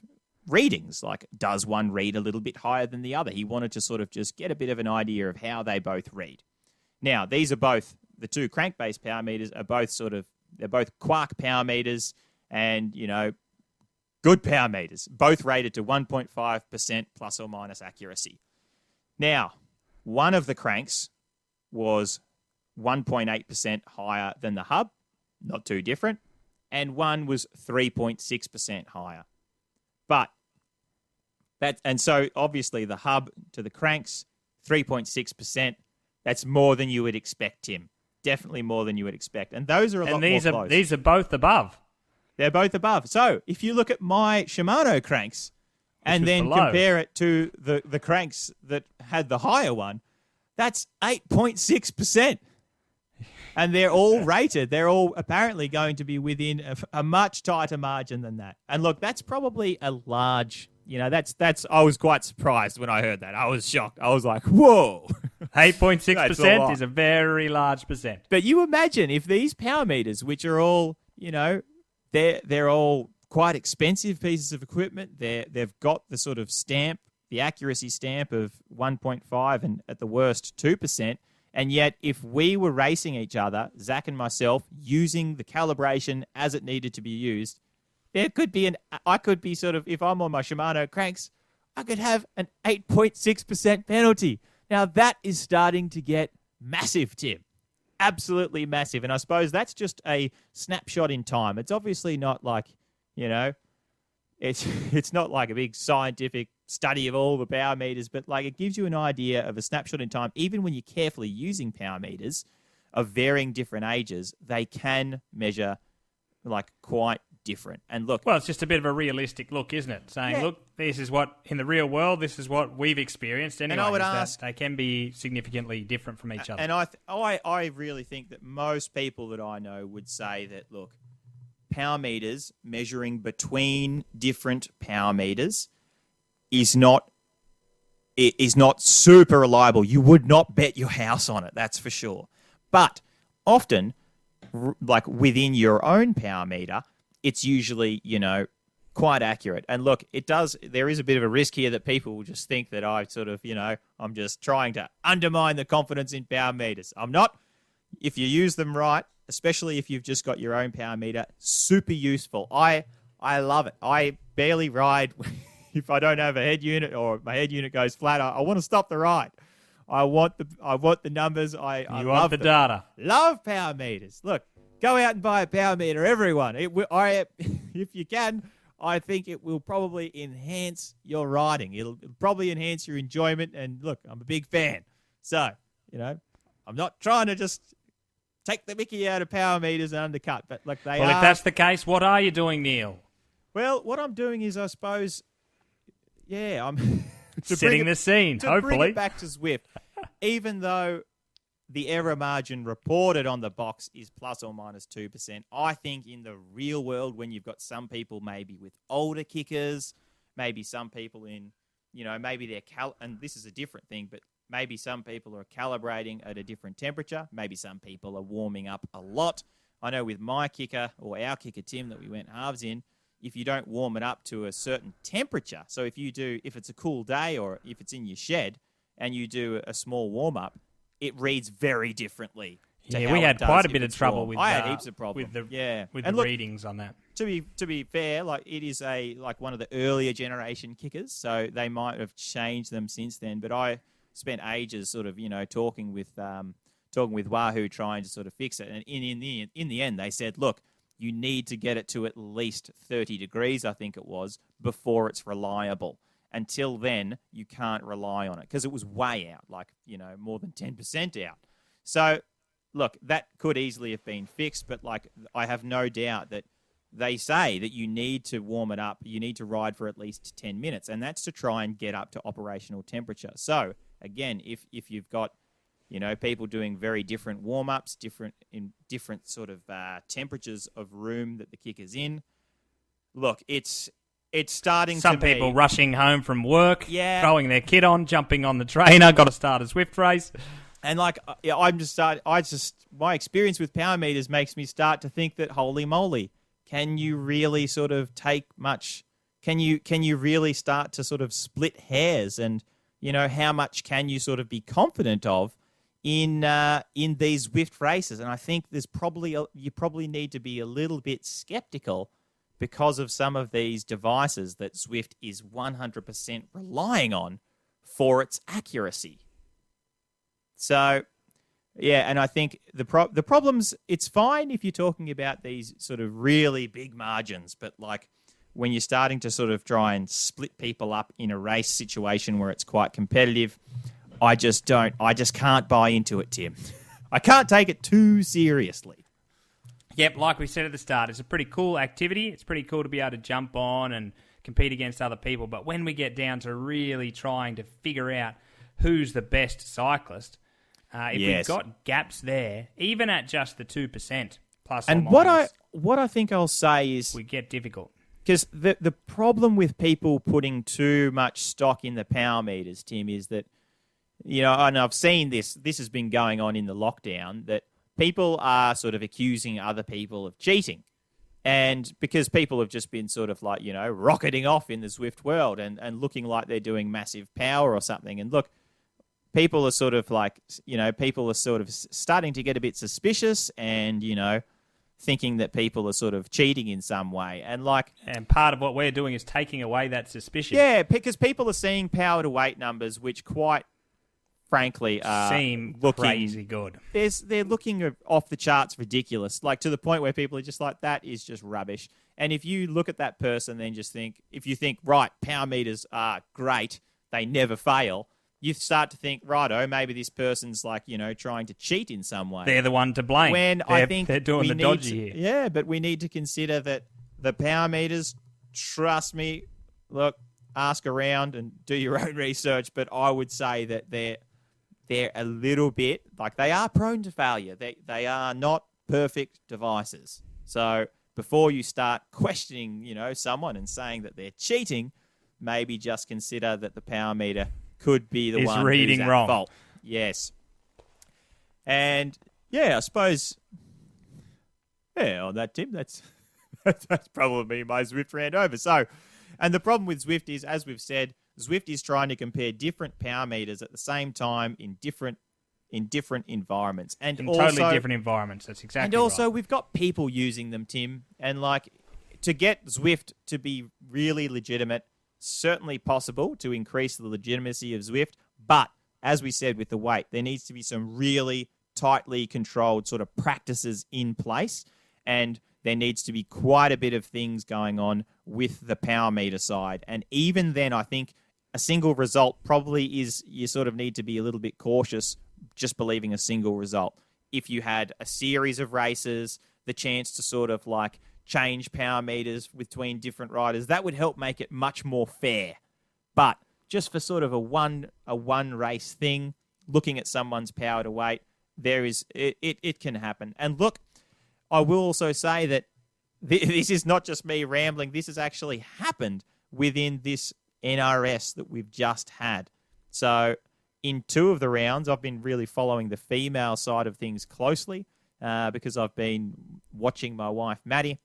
[SPEAKER 2] readings. Like, does one read a little bit higher than the other? He wanted to sort of just get a bit of an idea of how they both read. Now, these are both, the 2 crank-based power meters are both they're both Quark power meters and, good power meters, both rated to 1.5% plus or minus accuracy. Now, one of the cranks was 1.8% higher than the hub, not too different, and one was 3.6% higher. And so obviously the hub to the cranks, 3.6%, that's more than you would expect, Tim. Definitely more than you would expect. And those are a lot more close.
[SPEAKER 1] These are both above.
[SPEAKER 2] They're both above. So if you look at my Shimano cranks and then compare it to the cranks that had the higher one, that's 8.6%. And they're all rated. They're all apparently going to be within a much tighter margin than that. And look, that's probably a large, that's. I was quite surprised when I heard that. I was shocked. I was like, whoa.
[SPEAKER 1] 8.6% is a very large percent.
[SPEAKER 2] But you imagine if these power meters, which are all, they're all quite expensive pieces of equipment. They've got the sort of stamp, the accuracy stamp of 1.5 and at the worst 2%. And yet, if we were racing each other, Zach and myself, using the calibration as it needed to be used, there could be I could be sort of, if I'm on my Shimano cranks, I could have an 8.6% penalty. Now, that is starting to get massive, Tim. Absolutely massive. And I suppose that's just a snapshot in time. It's obviously not like, it's not like a big scientific study of all the power meters, but like it gives you an idea of a snapshot in time. Even when you're carefully using power meters of varying different ages, they can measure like quite different. And look,
[SPEAKER 1] well, it's just a bit of a realistic look, isn't it? Saying, look, this is what in the real world, this is what we've experienced. Anyway,
[SPEAKER 2] and I would ask,
[SPEAKER 1] they can be significantly different from each other.
[SPEAKER 2] And I really think that most people that I know would say that, look, power meters measuring between different power meters is not super reliable. You would not bet your house on it, that's for sure. But often like within your own power meter, it's usually, quite accurate. And look, there is a bit of a risk here that people will just think that I sort of, I'm just trying to undermine the confidence in power meters. I'm not. If you use them right, especially if you've just got your own power meter, super useful. I love it. I barely ride if I don't have a head unit or my head unit goes flat. I want to stop the ride. I want the numbers. I love
[SPEAKER 1] the
[SPEAKER 2] them.
[SPEAKER 1] data.
[SPEAKER 2] Love power meters. Look, go out and buy a power meter, everyone. If you can, I think it will probably enhance your riding. It'll probably enhance your enjoyment. And look, I'm a big fan. So, I'm not trying to just take the mickey out of power meters and undercut, but like they are.
[SPEAKER 1] Well, if that's the case, what are you doing, Neil?
[SPEAKER 2] Well, what I'm doing is, I suppose, I'm
[SPEAKER 1] setting the scene, hopefully.
[SPEAKER 2] Bring it back to Zwift, even though the error margin reported on the box is plus or minus 2%, I think in the real world, when you've got some people maybe with older kickers, maybe some people in, maybe they're and this is a different thing, but maybe some people are calibrating at a different temperature. Maybe some people are warming up a lot. I know with my kicker, or our kicker, Tim, that we went halves in, if you don't warm it up to a certain temperature, so if it's a cool day or if it's in your shed and you do a small warm-up, it reads very differently.
[SPEAKER 1] Yeah, we had quite a bit of trouble with
[SPEAKER 2] I had heaps of problems.
[SPEAKER 1] with the
[SPEAKER 2] And look,
[SPEAKER 1] readings on that.
[SPEAKER 2] To be fair, like it is one of the earlier generation kickers, so they might have changed them since then. But I spent ages sort of talking with Wahoo trying to sort of fix it, and in the end they said, look, you need to get it to at least 30 degrees, I think it was, before it's reliable. Until then, you can't rely on it because it was way out, more than 10% out. So, look, that could easily have been fixed, but I have no doubt that they say that you need to warm it up. You need to ride for at least 10 minutes, and that's to try and get up to operational temperature. So, again, if you've got people doing very different warm-ups, different sort of temperatures of room that the kicker's in, look, it's starting
[SPEAKER 1] Some
[SPEAKER 2] to be...
[SPEAKER 1] people rushing home from work,
[SPEAKER 2] Yeah.
[SPEAKER 1] throwing their kit on, jumping on the trainer, got to start a Zwift race.
[SPEAKER 2] And my experience with power meters makes me start to think that, holy moly, can you really sort of take much? Can you really start to sort of split hairs? And how much can you sort of be confident of in these Zwift races? And I think you probably need to be a little bit skeptical because of some of these devices that Zwift is 100% relying on for its accuracy. So, yeah, and I think the problems, it's fine if you're talking about these sort of really big margins, but when you're starting to sort of try and split people up in a race situation where it's quite competitive, I just can't buy into it, Tim. I can't take it too seriously.
[SPEAKER 1] Yep, like we said at the start, it's a pretty cool activity. It's pretty cool to be able to jump on and compete against other people. But when we get down to really trying to figure out who's the best cyclist, if we've got gaps there, even at just the 2% plus or minus,
[SPEAKER 2] what I think I'll say is
[SPEAKER 1] we get difficult.
[SPEAKER 2] Because the problem with people putting too much stock in the power meters, Tim, is that, and I've seen this has been going on in the lockdown, that people are sort of accusing other people of cheating. And because people have just been sort of rocketing off in the Zwift world and looking like they're doing massive power or something. And look, people are sort of starting to get a bit suspicious and, thinking that people are sort of cheating in some way. And
[SPEAKER 1] part of what we're doing is taking away that suspicion.
[SPEAKER 2] Yeah, because people are seeing power to weight numbers, which quite frankly
[SPEAKER 1] seem
[SPEAKER 2] looking
[SPEAKER 1] crazy good.
[SPEAKER 2] They're looking off the charts ridiculous, to the point where people are just like, that is just rubbish. And if you look at that person, then if you think, right, power meters are great, they never fail, you start to think, righto, maybe this person's trying to cheat in some way.
[SPEAKER 1] They're the one to blame.
[SPEAKER 2] I think
[SPEAKER 1] they're doing the dodgy here.
[SPEAKER 2] Yeah, but we need to consider that the power meters, trust me, look, ask around and do your own research, but I would say that they're a little bit, they are prone to failure. They are not perfect devices. So before you start questioning, someone and saying that they're cheating, maybe just consider that the power meter could be the one
[SPEAKER 1] reading
[SPEAKER 2] who's at
[SPEAKER 1] wrong.
[SPEAKER 2] fault. Yes. And, yeah, I suppose Yeah, on that, Tim, that's probably my Zwift rant over. So, and the problem with Zwift is, as we've said, Zwift is trying to compare different power meters at the same time in different environments. And
[SPEAKER 1] In
[SPEAKER 2] also,
[SPEAKER 1] totally different environments. That's exactly
[SPEAKER 2] and also,
[SPEAKER 1] right.
[SPEAKER 2] we've got people using them, Tim, and like to get Zwift to be really legitimate, certainly possible to increase the legitimacy of Zwift. But as we said with the weight, there needs to be some really tightly controlled sort of practices in place, and there needs to be quite a bit of things going on with the power meter side. And even then, I think a single result probably is, you sort of need to be a little bit cautious just believing a single result. If you had a series of races, the chance to sort of like change power meters between different riders, that would help make it much more fair. But just for sort of a one race thing, looking at someone's power to weight, it can happen. And look, I will also say that this is not just me rambling. This has actually happened within this NRS that we've just had. So in 2 of the rounds, I've been really following the female side of things closely because I've been watching my wife, Maddie.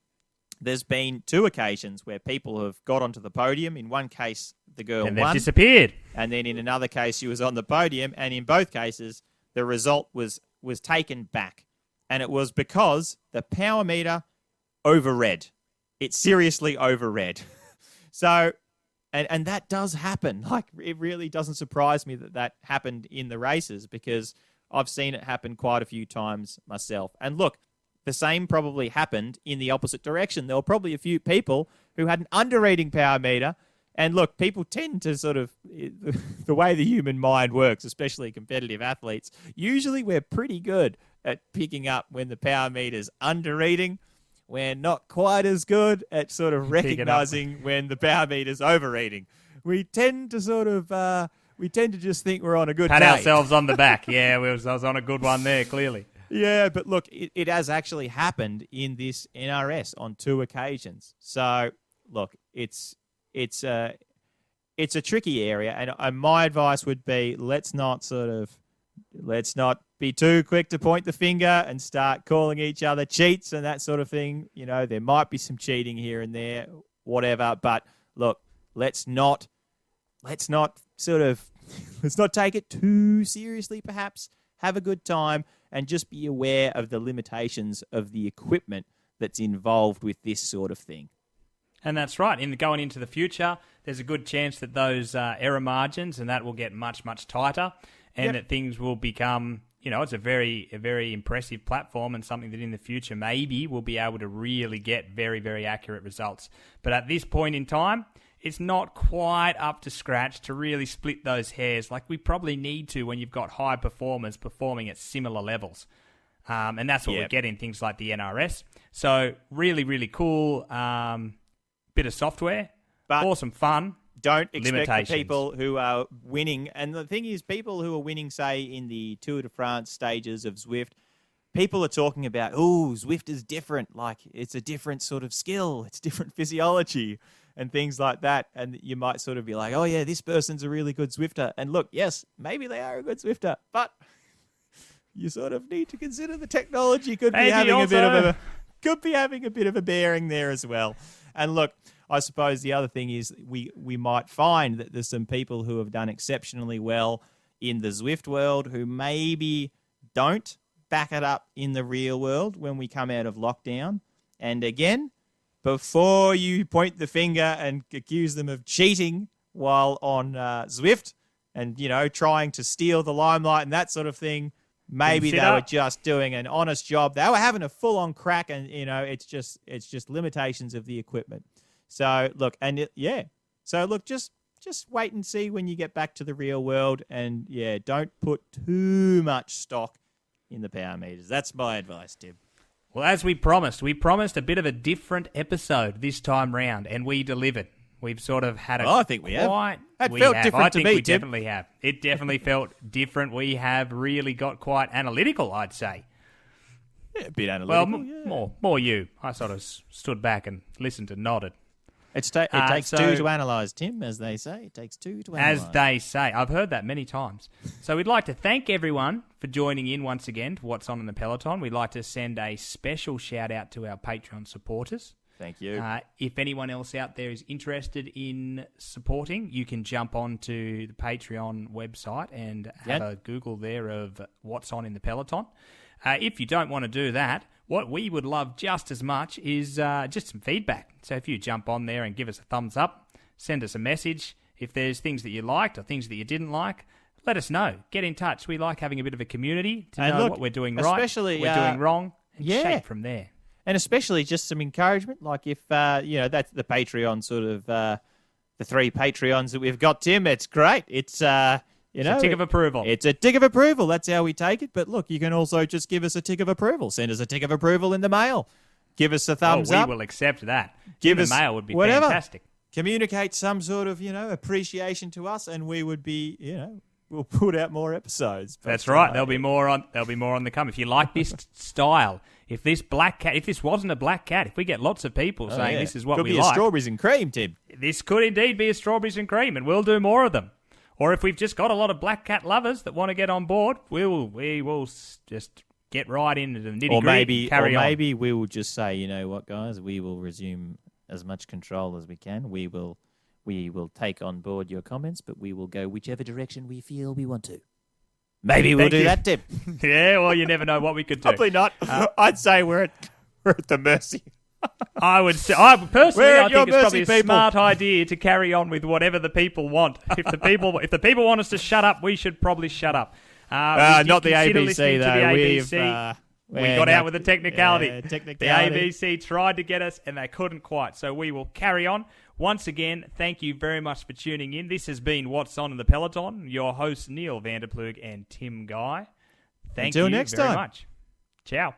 [SPEAKER 2] There's been 2 occasions where people have got onto the podium. In one case, the girl
[SPEAKER 1] And they've
[SPEAKER 2] won.
[SPEAKER 1] disappeared.
[SPEAKER 2] And then in another case, she was on the podium. And in both cases, the result was taken back. And it was because the power meter overread. It seriously overread. So, and that does happen. Like, it really doesn't surprise me that happened in the races because I've seen it happen quite a few times myself. And look, the same probably happened in the opposite direction. There were probably a few people who had an under-reading power meter. And look, people tend to sort of, the way the human mind works, especially competitive athletes, usually we're pretty good at picking up when the power meter's under-reading. We're not quite as good at sort of recognizing when the power meter's over-reading. We tend to sort of, just think we're on a good
[SPEAKER 1] Pat
[SPEAKER 2] day.
[SPEAKER 1] ourselves on the back. Yeah, I was on a good one there, clearly.
[SPEAKER 2] Yeah, but look, it has actually happened in this NRS on 2 occasions. So, look, it's a tricky area, and my advice would be let's not be too quick to point the finger and start calling each other cheats and that sort of thing. You know, there might be some cheating here and there, whatever. But look, let's not take it too seriously. Perhaps have a good time and just be aware of the limitations of the equipment that's involved with this sort of thing.
[SPEAKER 1] And that's right. Going into the future, there's a good chance that those error margins and that will get much, much tighter, and that things will become, it's a very impressive platform and something that in the future maybe we'll be able to really get very, very accurate results. But at this point in time, it's not quite up to scratch to really split those hairs like we probably need to when you've got high performers performing at similar levels. And that's what we get in things like the NRS. So really, really cool bit of software, but awesome fun.
[SPEAKER 2] Don't expect the people who are winning. And the thing is, people who are winning, say, in the Tour de France stages of Zwift, people are talking about, Zwift is different. Like, it's a different sort of skill. It's different physiology and things like that. And you might sort of be like, oh, yeah, this person's a really good Zwifter. And look, yes, maybe they are a good Zwifter, but you sort of need to consider the technology could be having a bit of a bearing there as well. And look, I suppose the other thing is we might find that there's some people who have done exceptionally well in the Zwift world who maybe don't back it up in the real world when we come out of lockdown. And again, before you point the finger and accuse them of cheating while on Zwift and, trying to steal the limelight and that sort of thing, maybe they were just doing an honest job. They were having a full-on crack, and it's just limitations of the equipment. So look, just wait and see when you get back to the real world, and don't put too much stock in the power meters. That's my advice, Tim.
[SPEAKER 1] Well, as we promised a bit of a different episode this time round, and we delivered. We've sort of had a
[SPEAKER 2] I think we have.
[SPEAKER 1] It
[SPEAKER 2] felt different to me,
[SPEAKER 1] we
[SPEAKER 2] Tim.
[SPEAKER 1] definitely have. It definitely felt different. We have really got quite analytical, I'd say.
[SPEAKER 2] Yeah, a bit analytical.
[SPEAKER 1] Well, more you. I sort of stood back and listened and nodded.
[SPEAKER 2] It takes two to analyse, Tim, as they say. It takes two to analyse.
[SPEAKER 1] As they say. I've heard that many times. So we'd like to thank everyone for joining in once again to What's On in the Peloton. We'd like to send a special shout-out to our Patreon supporters.
[SPEAKER 2] Thank you.
[SPEAKER 1] If anyone else out there is interested in supporting, you can jump onto the Patreon website and have a Google there of What's On in the Peloton. If you don't want to do that, what we would love just as much is just some feedback. So if you jump on there and give us a thumbs up, send us a message. If there's things that you liked or things that you didn't like, let us know. Get in touch. We like having a bit of a community to know what we're doing right, what we're doing wrong, and shape from there.
[SPEAKER 2] And especially just some encouragement, like if, that's the Patreon sort of, the 3 Patreons that we've got, Tim. It's great. It's, a
[SPEAKER 1] tick of approval.
[SPEAKER 2] It's a tick of approval. That's how we take it. But look, you can also just give us a tick of approval. Send us a tick of approval in the mail. Give us a thumbs up.
[SPEAKER 1] We will accept that.
[SPEAKER 2] Give
[SPEAKER 1] us
[SPEAKER 2] the
[SPEAKER 1] mail would be
[SPEAKER 2] whatever.
[SPEAKER 1] Fantastic.
[SPEAKER 2] Communicate some sort of, appreciation to us, and we would be, we'll put out more episodes.
[SPEAKER 1] That's right. There'll be more on the come. If you like this style, if this wasn't a black cat, if we get lots of people saying this is what
[SPEAKER 2] could
[SPEAKER 1] we
[SPEAKER 2] be
[SPEAKER 1] like,
[SPEAKER 2] a strawberries and cream, Tim.
[SPEAKER 1] This could indeed be a strawberries and cream, and we'll do more of them. Or if we've just got a lot of black cat lovers that want to get on board, we will just get right into the nitty gritty.
[SPEAKER 2] Maybe we will just say, you know what, guys, we will resume as much control as we can. We will take on board your comments, but we will go whichever direction we feel we want to. Maybe we'll do that, Tim.
[SPEAKER 1] Yeah, well, you never know what we could do.
[SPEAKER 2] Probably not. I'd say we're at the mercy.
[SPEAKER 1] I would say, I think it's probably a
[SPEAKER 2] people.
[SPEAKER 1] smart idea to carry on with whatever the people want. If the people want us to shut up, we should probably shut up.
[SPEAKER 2] Not the ABC though.
[SPEAKER 1] We got out with a technicality. The ABC tried to get us, and they couldn't quite. So we will carry on. Once again, thank you very much for tuning in. This has been What's On in the Peloton. Your hosts, Neil Vanderplug and Tim Guy. Thank you very much. Ciao.